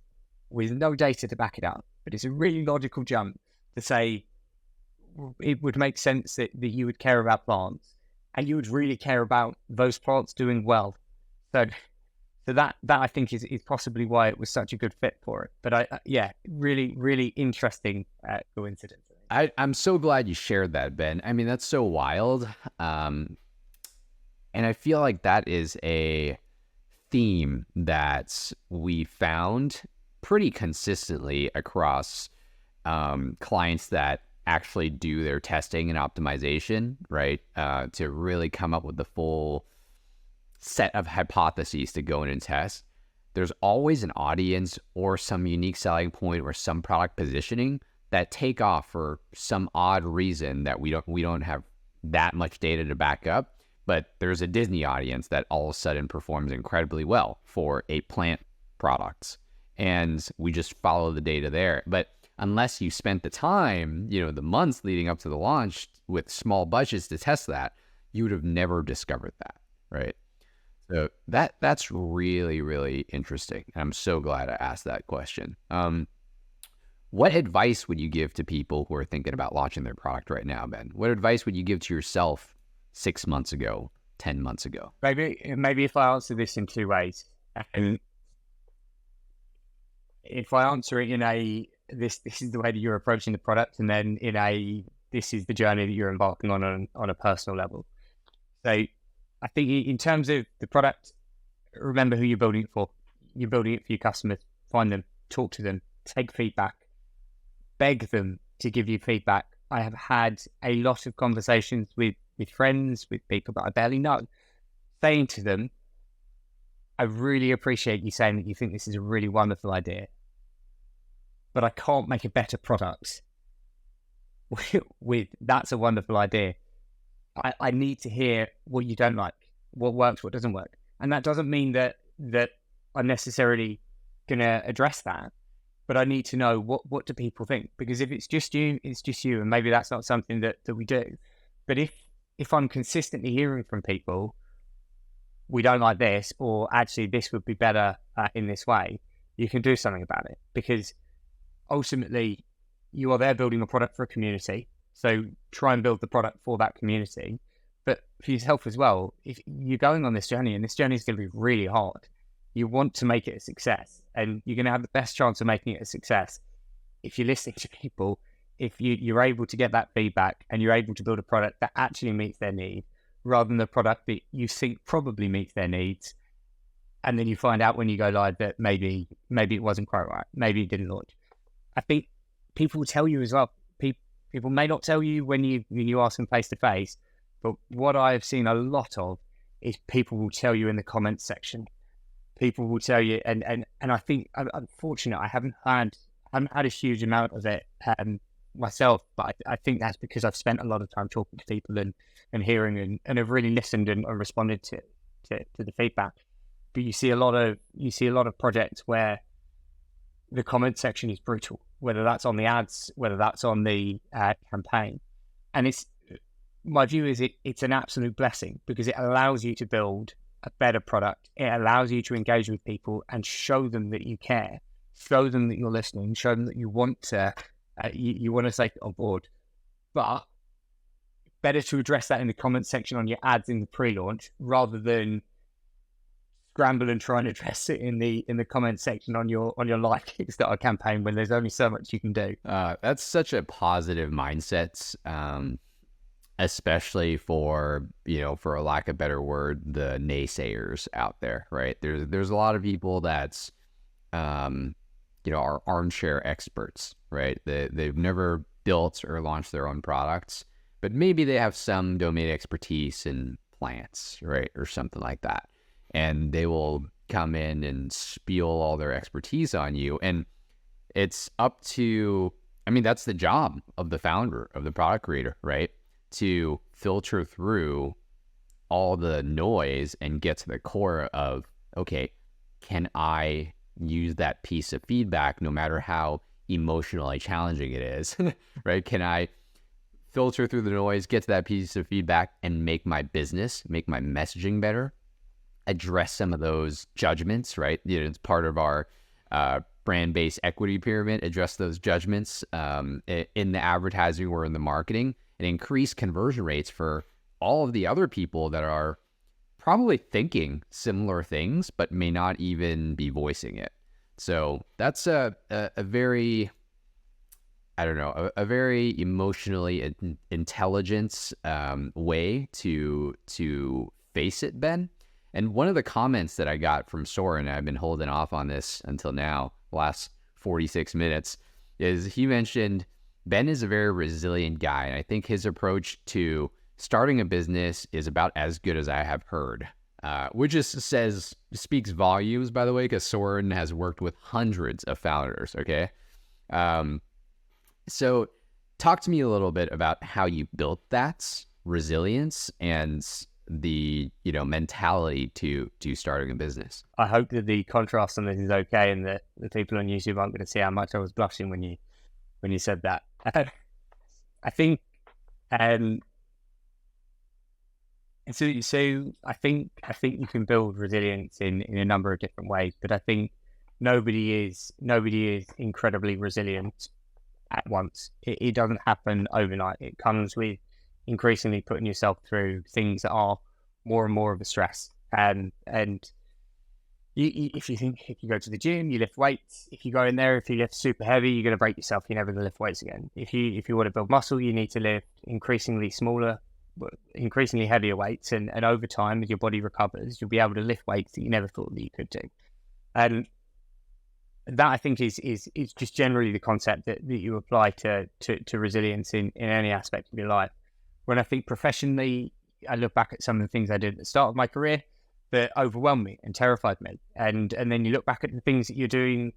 with no data to back it up. But it's a really logical jump to say it would make sense that you would care about plants, and you would really care about those plants doing well. So that I think is possibly why it was such a good fit for it. But really, really interesting coincidence. I'm so glad you shared that, Ben. I mean, that's so wild. And I feel like that is a theme that we found pretty consistently across clients that actually do their testing and optimization, right? To really come up with the full set of hypotheses to go in and test. There's always an audience or some unique selling point or some product positioning that take off for some odd reason that we don't have that much data to back up. But there's a Disney audience that all of a sudden performs incredibly well for a plant products, and we just follow the data there. But unless you spent the time, the months leading up to the launch with small budgets to test that, you would have never discovered that, right? So that's really, really interesting. And I'm so glad I asked that question. What advice would you give to people who are thinking about launching their product right now, Ben? What advice would you give to yourself 6 months ago, 10 months ago? Maybe if I answer this in two ways. If I answer it in a this is the way that you're approaching the product, and then in a this is the journey that you're embarking on a personal level. So I think in terms of the product, remember who you're building it for. You're building it for your customers. Find them, talk to them, take feedback, beg them to give you feedback. I have had a lot of conversations with friends, with people that I barely know, saying to them, I really appreciate you saying that you think this is a really wonderful idea, but I can't make a better product with that's a wonderful idea. I need to hear what you don't like, what works, what doesn't work. And that doesn't mean that I'm necessarily going to address that, but I need to know what do people think? Because if it's just you, it's just you. And maybe that's not something that we do. But if I'm consistently hearing from people, we don't like this, or actually this would be better in this way, you can do something about it. Because ultimately, you are there building a product for a community. So try and build the product for that community. But for yourself as well, if you're going on this journey, and this journey is going to be really hard, you want to make it a success. And you're going to have the best chance of making it a success if you're listening to people, if you're able to get that feedback and you're able to build a product that actually meets their need, rather than the product that you think probably meets their needs. And then you find out when you go live that maybe it wasn't quite right. Maybe it didn't launch. I think people will tell you as well. People may not tell you when you ask them face to face, but what I have seen a lot of is people will tell you in the comments section. People will tell you, and I think I'm fortunate. I haven't had a huge amount of it myself, but I think that's because I've spent a lot of time talking to people and hearing and have really listened and responded to the feedback. But you see a lot of projects where the comment section is brutal, whether that's on the ads, whether that's on the campaign. And my view is it's an absolute blessing, because it allows you to build a better product. It allows you to engage with people and show them that you care, show them that you're listening, show them that you want to you want to take it on board. But better to address that in the comment section on your ads in the pre-launch, rather than scramble and try and address it in the comment section on your live Kickstarter campaign when there's only so much you can do. That's such a positive mindset, especially for a lack of a better word, the naysayers out there, right? There's a lot of people that's are armchair experts, right? They've never built or launched their own products, but maybe they have some domain expertise in plants, right, or something like that. And they will come in and spiel all their expertise on you. And it's up to, that's the job of the founder, of the product creator, right? To filter through all the noise and get to the core of, okay, can I use that piece of feedback no matter how emotionally challenging it is, right? Can I filter through the noise, get to that piece of feedback and make my business, make my messaging better? Address some of those judgments, right? It's part of our brand-based equity pyramid. Address those judgments in the advertising or in the marketing, and increase conversion rates for all of the other people that are probably thinking similar things, but may not even be voicing it. So that's a very, a very emotionally intelligent way to face it, Ben. And one of the comments that I got from Soren, I've been holding off on this until now, last 46 minutes, is he mentioned Ben is a very resilient guy. And I think his approach to starting a business is about as good as I have heard, which just speaks volumes, by the way, because Soren has worked with hundreds of founders, okay? So talk to me a little bit about how you built that resilience and the mentality to starting a business? I hope that the contrast on this is okay, and that the people on YouTube aren't going to see how much I was blushing when you said that. I think, so I think you can build resilience in a number of different ways, but I think nobody is incredibly resilient at once. It doesn't happen overnight. It comes with increasingly putting yourself through things that are more and more of a stress. And if you go to the gym, you lift weights. If you go in there, if you lift super heavy, you're going to break yourself. You're never going to lift weights again. If you want to build muscle, you need to lift increasingly heavier weights. And over time, as your body recovers, you'll be able to lift weights that you never thought that you could do. And that, I think, is just generally the concept that you apply to resilience in any aspect of your life. When I think professionally, I look back at some of the things I did at the start of my career that overwhelmed me and terrified me. And then you look back at the things that you're doing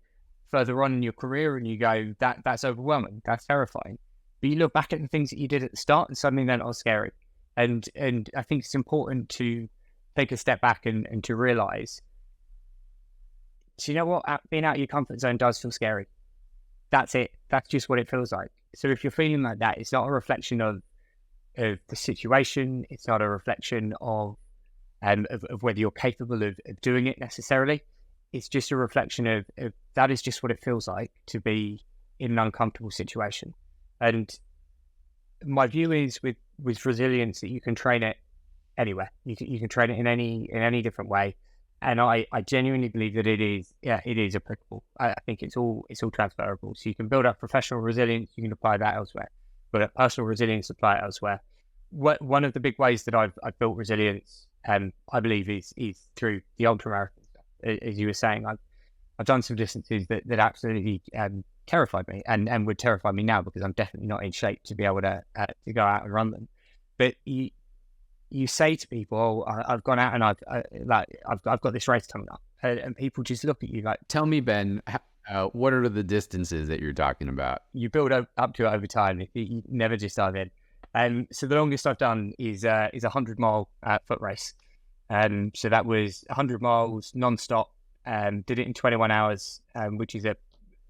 further on in your career and you go, that's overwhelming, that's terrifying. But you look back at the things that you did at the start and suddenly they're not scary. And I think it's important to take a step back and to realize, so you know what, being out of your comfort zone does feel scary. That's it. That's just what it feels like. So if you're feeling like that, it's not a reflection of the situation. It's not a reflection of whether you're capable of doing it necessarily. It's just a reflection of that is just what it feels like to be in an uncomfortable situation. And my view is with resilience that you can train it anywhere. You can train it in any different way. And I genuinely believe that it is applicable. I think it's all transferable. So you can build up professional resilience, you can apply that elsewhere. But personal resilience, apply it elsewhere. One of the big ways that I've built resilience, I believe, is through the ultramarathon stuff. As you were saying, I've done some distances that absolutely terrified me and would terrify me now because I'm definitely not in shape to be able to go out and run them. But you say to people, oh, I've gone out and I've got this race coming up, and people just look at you like, tell me, Ben, what are the distances that you're talking about? You build up to it over time. You never just dive in. So the longest I've done is a 100-mile foot race. So that was 100 miles non-stop. Did it in 21 hours, which is a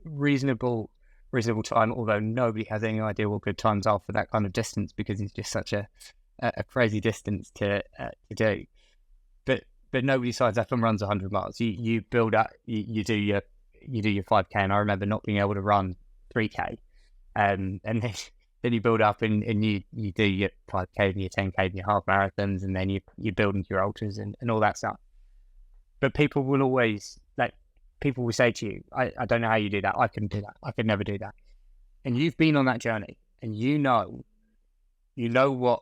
reasonable time, although nobody has any idea what good times are for that kind of distance because it's just such a crazy distance to do. But nobody signs up and runs 100 miles. You build up, you do your 5K, and I remember not being able to run 3K, and then you build up and you do your 5K and your 10K and your half marathons, and then you build into your ultras and all that stuff. But people will always, people will say to you, I don't know how you do that. I couldn't do that. I could never do that. And you've been on that journey, and you know what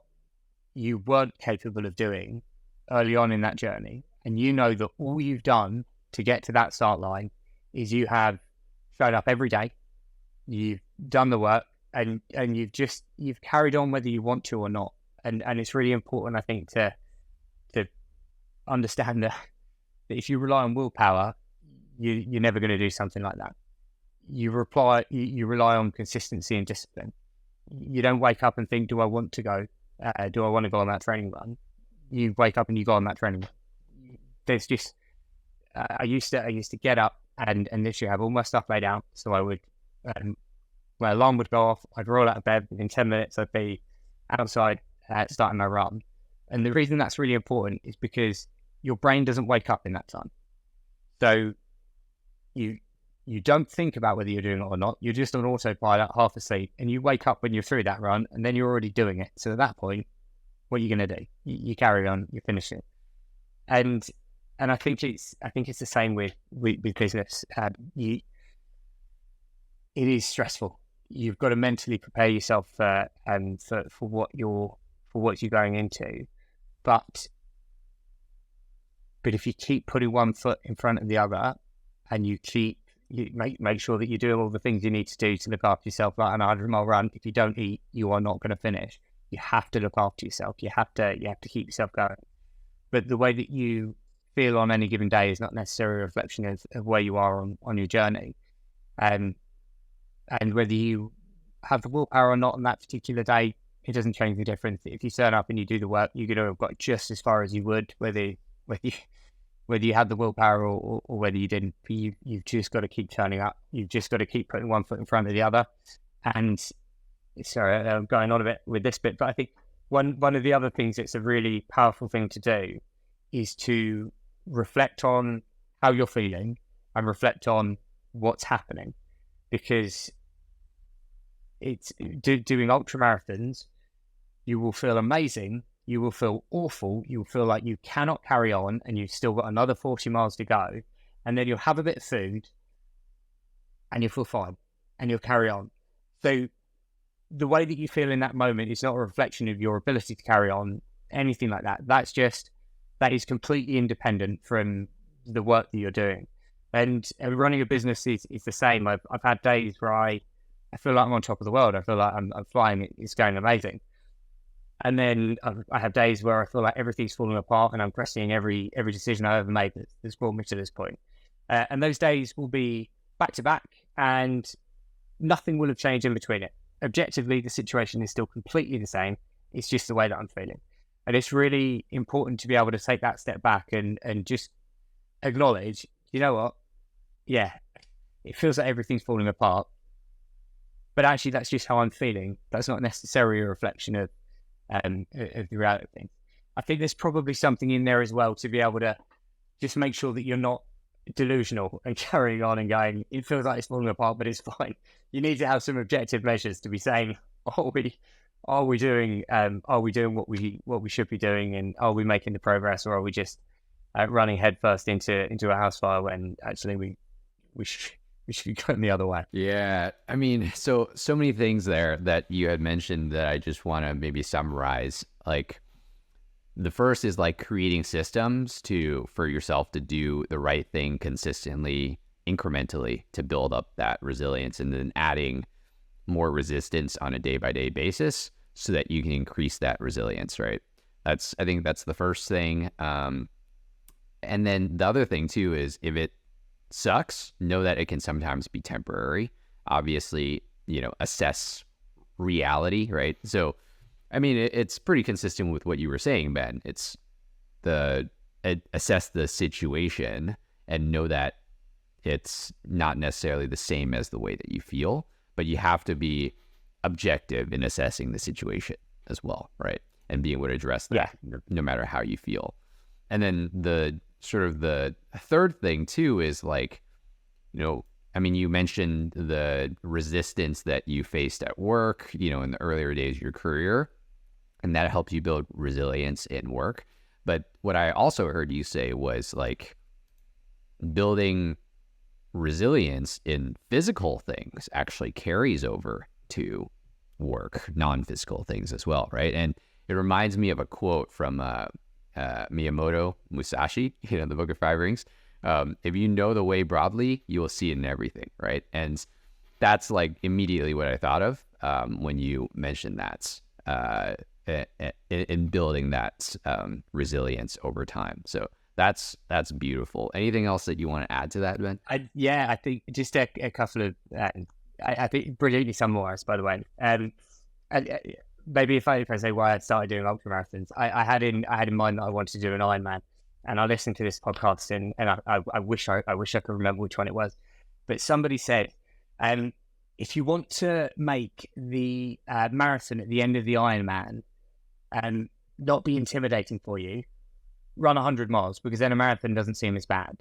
you weren't capable of doing early on in that journey. And you know that all you've done to get to that start line is you have showed up every day, you've done the work, and you've carried on whether you want to or not. And it's really important, I think, to understand that if you rely on willpower, you're never going to do something like that. You rely on consistency and discipline. You don't wake up and think, do I want to go? Do I want to go on that training run? You wake up and you go on that training run. There's just, I used to get up and literally have all my stuff laid out. So I would, my alarm would go off. I'd roll out of bed. Within 10 minutes, I'd be outside starting my run. And the reason that's really important is because your brain doesn't wake up in that time. So you don't think about whether you're doing it or not. You're just on autopilot, half asleep, and you wake up when you're through that run, and then you're already doing it. So at that point, what are you going to do? You carry on, you finish it. And I think it's the same with business. It is stressful. You've got to mentally prepare yourself for what you're going into. But if you keep putting one foot in front of the other, and you make sure that you're doing all the things you need to do to look after yourself, like an 100-mile run. If you don't eat, you are not going to finish. You have to look after yourself. You have to keep yourself going. But the way that you feel on any given day is not necessarily a reflection of where you are on your journey. And whether you have the willpower or not on that particular day, It doesn't change the difference. If you turn up and you do the work, you're going to have got just as far as you would, whether you whether you had the willpower or whether you didn't. You've just got to keep turning up. You've just got to keep putting one foot in front of the other. And sorry, I'm going on a bit with this bit, but I think one of the other things that's a really powerful thing to do is to reflect on how you're feeling and reflect on what's happening, because it's doing ultra marathons. You will feel amazing. You will feel awful. You'll feel like you cannot carry on and you've still got another 40 miles to go. And then you'll have a bit of food and you'll feel fine and you'll carry on. So the way that you feel in that moment is not a reflection of your ability to carry on, anything like that. That is completely independent from the work that you're doing. And running a business is the same. I've had days where I feel like I'm on top of the world. I feel like I'm flying. It's going amazing. And then I have days where I feel like everything's falling apart and I'm questioning every decision I ever made that's brought me to this point. And those days will be back to back and nothing will have changed in between it. Objectively, the situation is still completely the same. It's just the way that I'm feeling. And it's really important to be able to take that step back and just acknowledge, you know what? Yeah, it feels like everything's falling apart. But actually, that's just how I'm feeling. That's not necessarily a reflection of the reality of things. I think there's probably something in there as well to be able to just make sure that you're not delusional and carrying on and going, it feels like it's falling apart, but it's fine. You need to have some objective measures to be saying, are we doing what we should be doing, and are we making the progress, or are we just running headfirst into a house fire when actually we should be going the other way? Yeah, I mean, so many things there that you had mentioned that I just want to maybe summarize. Like, the first is like creating systems for yourself to do the right thing consistently, incrementally, to build up that resilience, and then adding more resistance on a day-by-day basis so that you can increase that resilience, right? I think that's the first thing. And then the other thing too is, if it sucks, know that it can sometimes be temporary. Obviously, assess reality, right? So, I mean, it's pretty consistent with what you were saying, Ben. It's assess the situation and know that it's not necessarily the same as the way that you feel, but you have to be objective in assessing the situation as well, right? And being able to address that no matter how you feel. And then the third thing too is like, I mean, you mentioned the resistance that you faced at work, in the earlier days of your career, and that helped you build resilience in work. But what I also heard you say was like building resilience in physical things actually carries over to work, non-physical things as well, right? And it reminds me of a quote from Miyamoto Musashi, the Book of Five Rings. If you know the way broadly, you will see it in everything, right? And that's like immediately what I thought of when you mentioned that in building that resilience over time. So that's beautiful. Anything else that you want to add to that, Ben? I think just a couple of, I think brilliantly summarized, by the way. Maybe if I say why I started doing ultra marathons, I had in mind that I wanted to do an Ironman, and I listened to this podcast and I wish I could remember which one it was, but somebody said, if you want to make the marathon at the end of the Ironman not be intimidating for you, run 100 miles, because then a marathon doesn't seem as bad.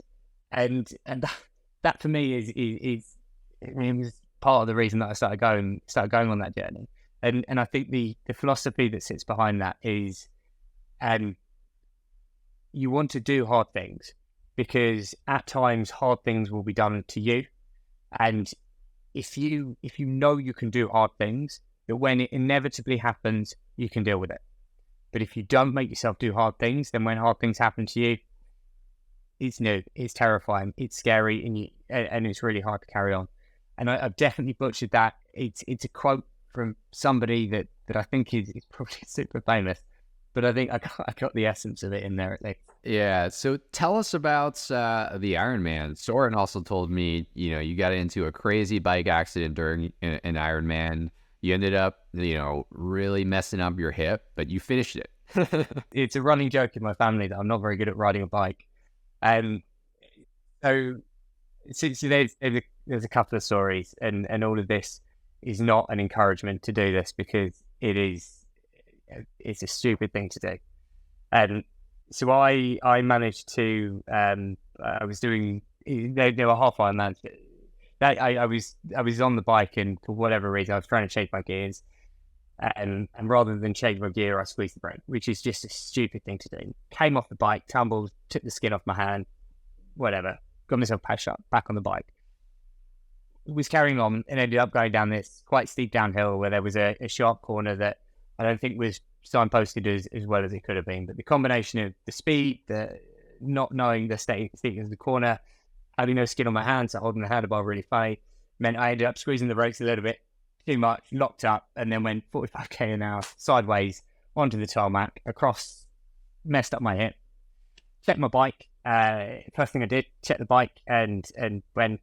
And that for me is part of the reason that I started going on that journey. And I think the philosophy that sits behind that is, you want to do hard things, because at times hard things will be done to you. And if you know you can do hard things, that when it inevitably happens, you can deal with it. But if you don't make yourself do hard things, then when hard things happen to you, it's new, it's terrifying, it's scary, and it's really hard to carry on. And I've definitely butchered that. It's a quote from somebody that I think is probably super famous, but I think I got the essence of it in there at least. Yeah. So tell us about the Ironman. Soren also told me, you got into a crazy bike accident during an Ironman. You ended up, really messing up your hip, but you finished it. It's a running joke in my family that I'm not very good at riding a bike. So there's a couple of stories, and all of this is not an encouragement to do this, because it's a stupid thing to do. So I managed to I was doing they were half Ironmans. I was on the bike, and for whatever reason I was trying to change my gears, and rather than change my gear I squeezed the brake, which is just a stupid thing to do. Came off the bike, tumbled, took the skin off my hand, whatever, got myself patched up, back on the bike. Was carrying on and ended up going down this quite steep downhill where there was a sharp corner that I don't think was signposted as well as it could have been. But the combination of the speed, the not knowing the steepness of the corner, having no skin on my hands, so holding the handlebar really funny, meant I ended up squeezing the brakes a little bit too much, locked up, and then went 45k an hour sideways onto the tarmac, across, messed up my hip. Checked my bike. First thing I did, check the bike, and went,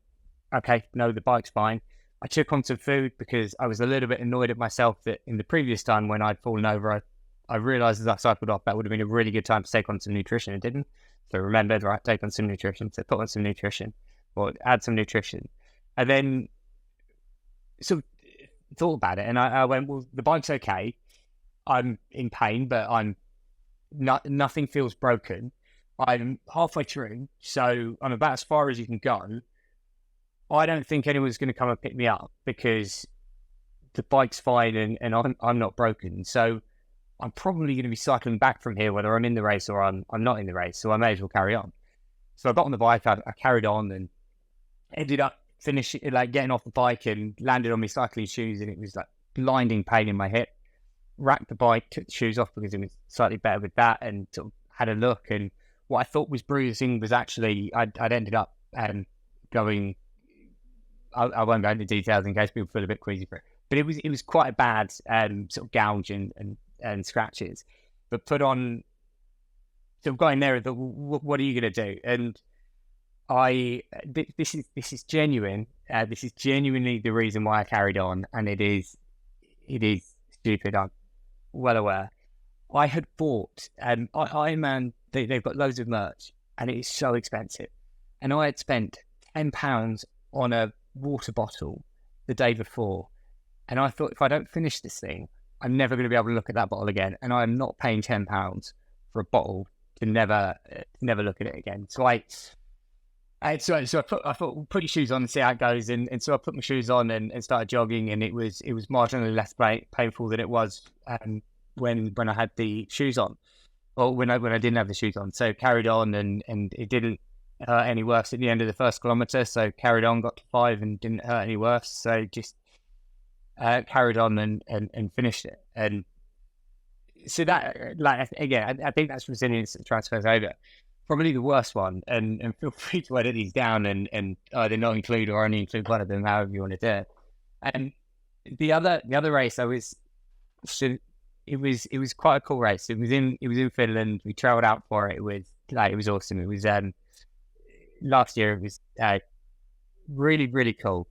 okay, no, the bike's fine. I took on some food because I was a little bit annoyed at myself that in the previous time when I'd fallen over, I realised as I cycled off that would have been a really good time to take on some nutrition. It didn't. So I remembered, right, take on some nutrition. So put on some nutrition, or add some nutrition. And then so thought about it, and I went, well, the bike's okay. I'm in pain, but nothing feels broken. I'm halfway through, so I'm about as far as you can go. I don't think anyone's going to come and pick me up because the bike's fine and I'm not broken. So I'm probably going to be cycling back from here, whether I'm in the race or I'm not in the race. So I may as well carry on. So I got on the bike, I carried on, and ended up getting off the bike and landed on my cycling shoes, and it was like blinding pain in my hip. Racked the bike, took the shoes off because it was slightly better with that, and sort of had a look. And what I thought was bruising was actually I'd ended up going. I won't go into details in case people feel a bit queasy for it, but it was quite a bad sort of gouge and scratches. But put on, sort of going there, what are you going to do? And this is genuine. This is genuinely the reason why I carried on, and it is stupid. I'm well aware. I had bought Ironman. They've got loads of merch, and it is so expensive. And I had spent £10 on a water bottle the day before, and I thought, if I don't finish this thing, I'm never going to be able to look at that bottle again, and I'm not paying £10 for a bottle to never look at it again. So I thought, put your shoes on and see how it goes, and so I put my shoes on and started jogging, and it was marginally less painful than it was when I had the shoes on, or when I didn't have the shoes on. So carried on, and it didn't hurt any worse at the end of the first kilometre. So carried on, got to 5 and didn't hurt any worse. So just carried on and finished it. And so that, like, again, I think that's resilience that transfers over. Probably the worst one, and feel free to edit these down and either not include or only include one of them, however you want to do it. And the other race, it was quite a cool race. It was in Finland. We travelled out for it. It was awesome. It was last year. It was really, really cool.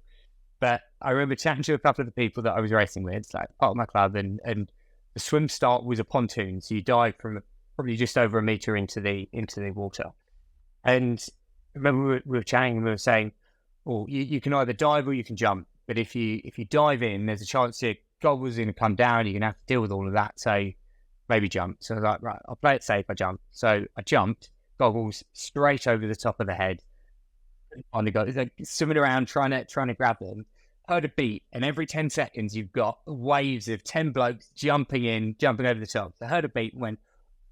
But I remember chatting to a couple of the people that I was racing with. It's like part of my club, and the swim start was a pontoon, so you dive from probably just over a metre into the water. And I remember we were chatting, and we were saying, well, you can either dive or you can jump. But if you dive in, there's a chance your goggles are going to come down. You're going to have to deal with all of that. So maybe jump. So I was like, right, I'll play it safe. I jumped. So I jumped, goggles straight over the top of the head. On the go, like swimming around trying to grab them. Heard a beat, and every 10 seconds you've got waves of 10 blokes jumping over the top. So I heard a beat and went,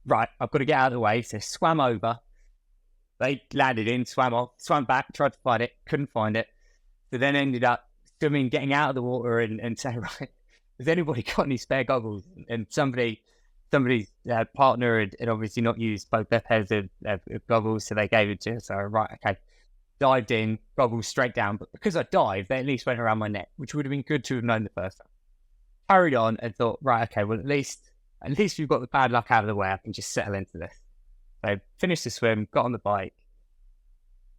right, I've got to get out of the way. So swam over. They landed in, swam off, swam back, tried to find it, couldn't find it. So then ended up swimming, getting out of the water and saying, right, has anybody got any spare goggles? And somebody's partner had obviously not used both their pairs of goggles, so they gave it to us. So right, okay. Dived in, goggles straight down, but because I dived, they at least went around my neck, which would have been good to have known the first time. Carried on and thought, right, okay, well, at least we've got the bad luck out of the way. I can just settle into this. So finished the swim, got on the bike,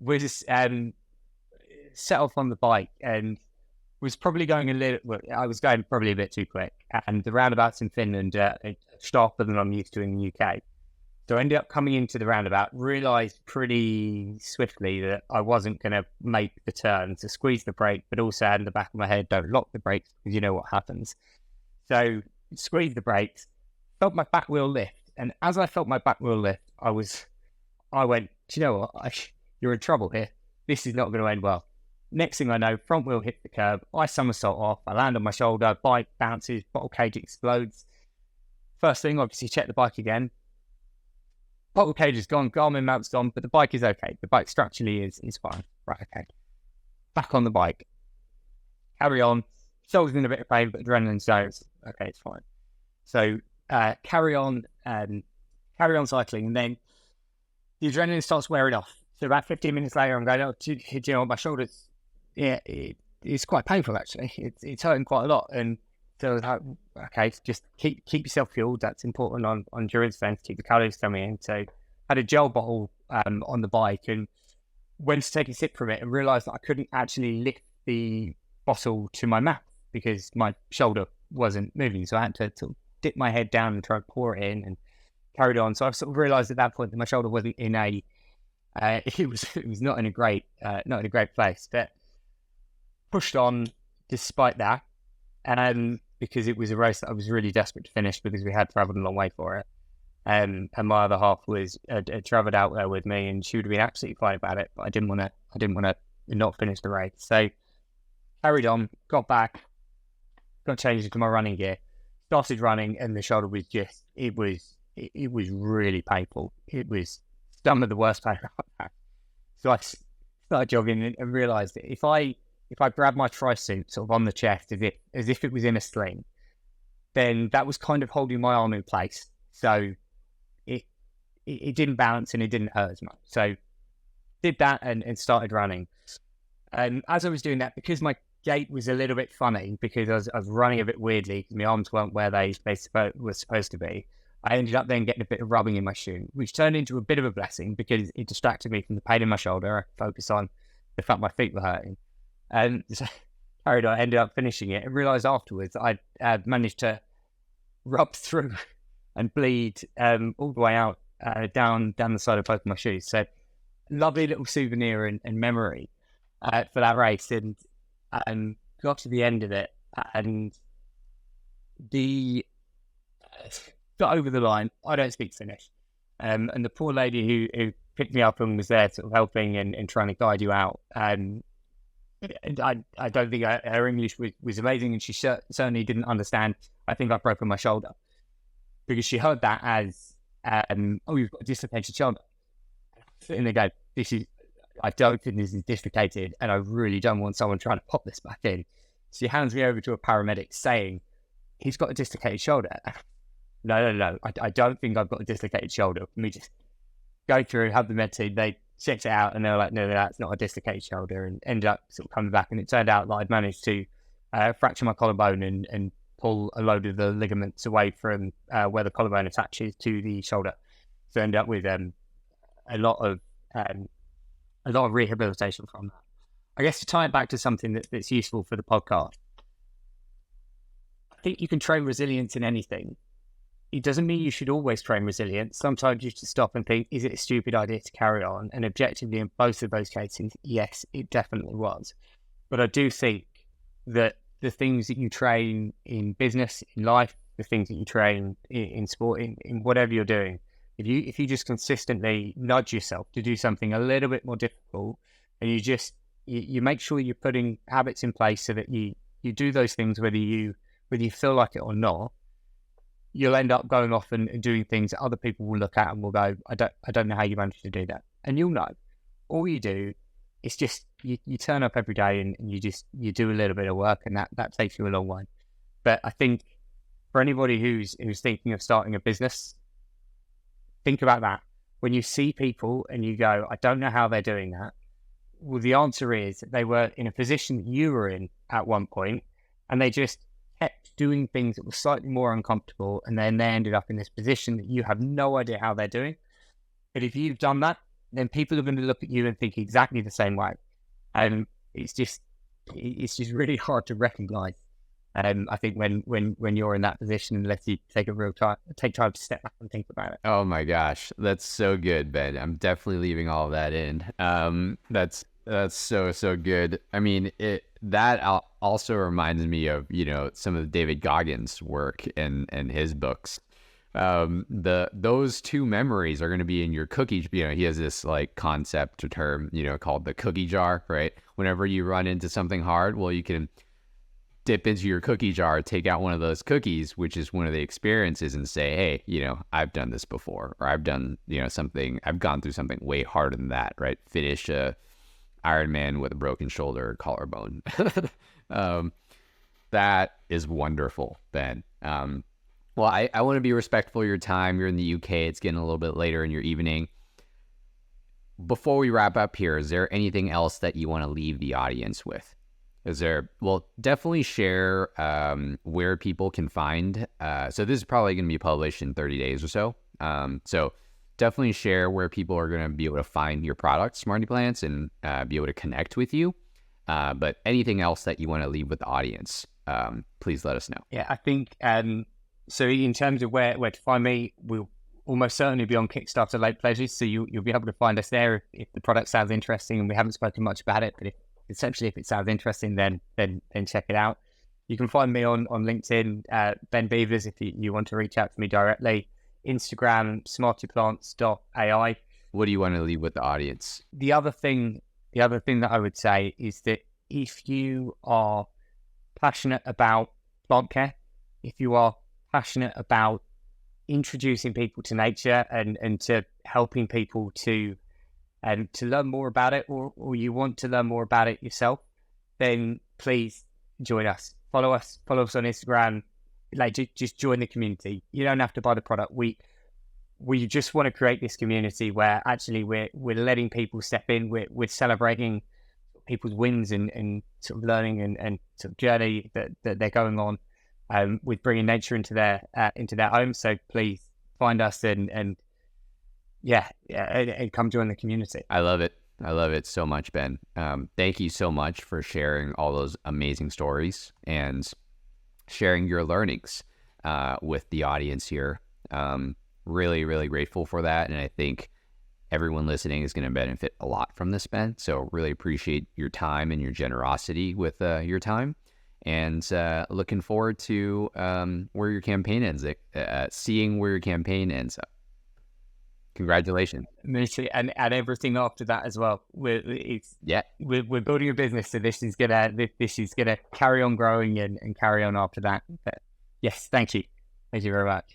was set off on the bike, and was probably going I was going probably a bit too quick, and the roundabouts in Finland are sharper than I'm used to in the UK. So I ended up coming into the roundabout, realised pretty swiftly that I wasn't going to make the turn, to squeeze the brake, but also had in the back of my head, don't lock the brakes because you know what happens. So squeezed the brakes, felt my back wheel lift, and as I felt my back wheel lift, I went, do you know what? You're in trouble here. This is not going to end well. Next thing I know, front wheel hits the curb. I somersault off. I land on my shoulder. Bike bounces. Bottle cage explodes. First thing, obviously, check the bike again. Bottle cage is gone. Garmin mount's gone, but the bike is okay. The bike structurally is fine. Right, okay. Back on the bike. Carry on. Shoulder's in a bit of pain, but adrenaline zones. Okay, it's fine. So carry on cycling, and then the adrenaline starts wearing off. So about 15 minutes later, I'm going, do you know what, my shoulder's, it's quite painful actually. It's hurting quite a lot. And so I was like, okay, just keep yourself fueled. That's important on endurance events, keep the calories coming in. So I had a gel bottle on the bike and went to take a sip from it and realised that I couldn't actually lift the bottle to my mouth because my shoulder wasn't moving. So I had to sort of dip my head down and try to pour it in and carried on. So I sort of realised at that point that my shoulder wasn't in a it was not in a great place, but pushed on despite that, because it was a race that I was really desperate to finish because we had travelled a long way for it, and my other half was had travelled out there with me, and she would have been absolutely fine about it, but I didn't want to not finish the race, so carried on, got back, got changed into my running gear, started running, and the shoulder was just it was really painful. It was some of the worst pain I've had. So I started jogging and realised that if I grabbed my tri-suit sort of on the chest as if it was in a sling, then that was kind of holding my arm in place. So it didn't balance and it didn't hurt as much. So did that and started running. And as I was doing that, because my gait was a little bit funny, because I was running a bit weirdly because my arms weren't where they were supposed to be, I ended up then getting a bit of rubbing in my shoe, which turned into a bit of a blessing because it distracted me from the pain in my shoulder. I could focus on the fact my feet were hurting. And so carried on, ended up finishing it and realised afterwards that I'd managed to rub through and bleed all the way out down the side of both of my shoes. So lovely little souvenir and memory for that race. And got to the end of it and got over the line. I don't speak Finnish. And the poor lady who picked me up and was there sort of helping and trying to guide you out. And I don't think her English was amazing, and she certainly didn't understand. I think I've broken my shoulder because she heard that as, you've got a dislocated shoulder. And they go, I don't think this is dislocated, and I really don't want someone trying to pop this back in. She hands me over to a paramedic saying, he's got a dislocated shoulder. No. I don't think I've got a dislocated shoulder. Let me just go through, have the med team. They checked it out and they were like, no, that's not a dislocated shoulder, and ended up sort of coming back. And it turned out that I'd managed to fracture my collarbone and pull a load of the ligaments away from where the collarbone attaches to the shoulder. So I ended up with a lot of rehabilitation from that. I guess to tie it back to something that's useful for the podcast, I think you can train resilience in anything. It doesn't mean you should always train resilience. Sometimes you should stop and think, is it a stupid idea to carry on? And objectively, in both of those cases, yes, it definitely was. But I do think that the things that you train in business, in life, the things that you train in sport, in whatever you're doing, if you just consistently nudge yourself to do something a little bit more difficult, and you make sure you're putting habits in place so that you do those things whether you feel like it or not, you'll end up going off and doing things that other people will look at and will go, I don't know how you managed to do that. And you'll know. All you do is just you turn up every day and you do a little bit of work, and that takes you a long way. But I think for anybody who's thinking of starting a business, think about that. When you see people and you go, I don't know how they're doing that. Well, the answer is they were in a position that you were in at one point, and they just kept doing things that were slightly more uncomfortable, and then they ended up in this position that you have no idea how they're doing. But if you've done that, then people are going to look at you and think exactly the same way. And it's just, it's just really hard to recognize. I think when you're in that position, unless you take time to step back and think about it. Oh my gosh, that's so good, Ben. I'm definitely leaving all of that in. That's so good. I mean, that also reminds me of, you know, some of David Goggins' work and his books. Those two memories are going to be in your cookie. You know, he has this like concept or term, you know, called the cookie jar, right? Whenever you run into something hard, well, you can dip into your cookie jar, take out one of those cookies, which is one of the experiences, and say, hey, you know, I've done this before, or I've done, you know, I've gone through something way harder than that, right? Finish a Iron Man with a broken shoulder or collarbone. That is wonderful, Ben. Well, I want to be respectful of your time. You're in the UK. It's getting a little bit later in your evening. Before we wrap up here, is there anything else that you want to leave the audience with? Well, definitely share where people can find. So this is probably going to be published in 30 days or so. So definitely share where people are going to be able to find your product, SmartyPlants, and be able to connect with you. But anything else that you want to leave with the audience, please let us know. Yeah, I think, so in terms of where to find me, we'll almost certainly be on Kickstarter Late Pledges. So you'll be able to find us there if the product sounds interesting, and we haven't spoken much about it, but if it sounds interesting, then check it out. You can find me on LinkedIn, Ben Beavers, if you want to reach out to me directly. Instagram, SmartyPlants.ai. What do you want to leave with the audience? The other thing that I would say is that if you are passionate about plant care, if you are passionate about introducing people to nature and to helping people to learn more about it, or you want to learn more about it yourself, then please join us. Follow us on Instagram. Like, just join the community. You don't have to buy the product. We just want to create this community where actually we're letting people step in. We're celebrating people's wins and sort of learning and sort of journey that they're going on with bringing nature into their home. So please find us and come join the community. I love it so much, Ben. Thank you so much for sharing all those amazing stories and sharing your learnings with the audience here. Really, really grateful for that. And I think everyone listening is going to benefit a lot from this, Ben. So really appreciate your time and your generosity with your time. And looking forward to where your campaign ends, seeing where your campaign ends up. Congratulations. And everything after that as well. We're building a business, so this is gonna carry on growing and carry on after that. But yes, thank you very much.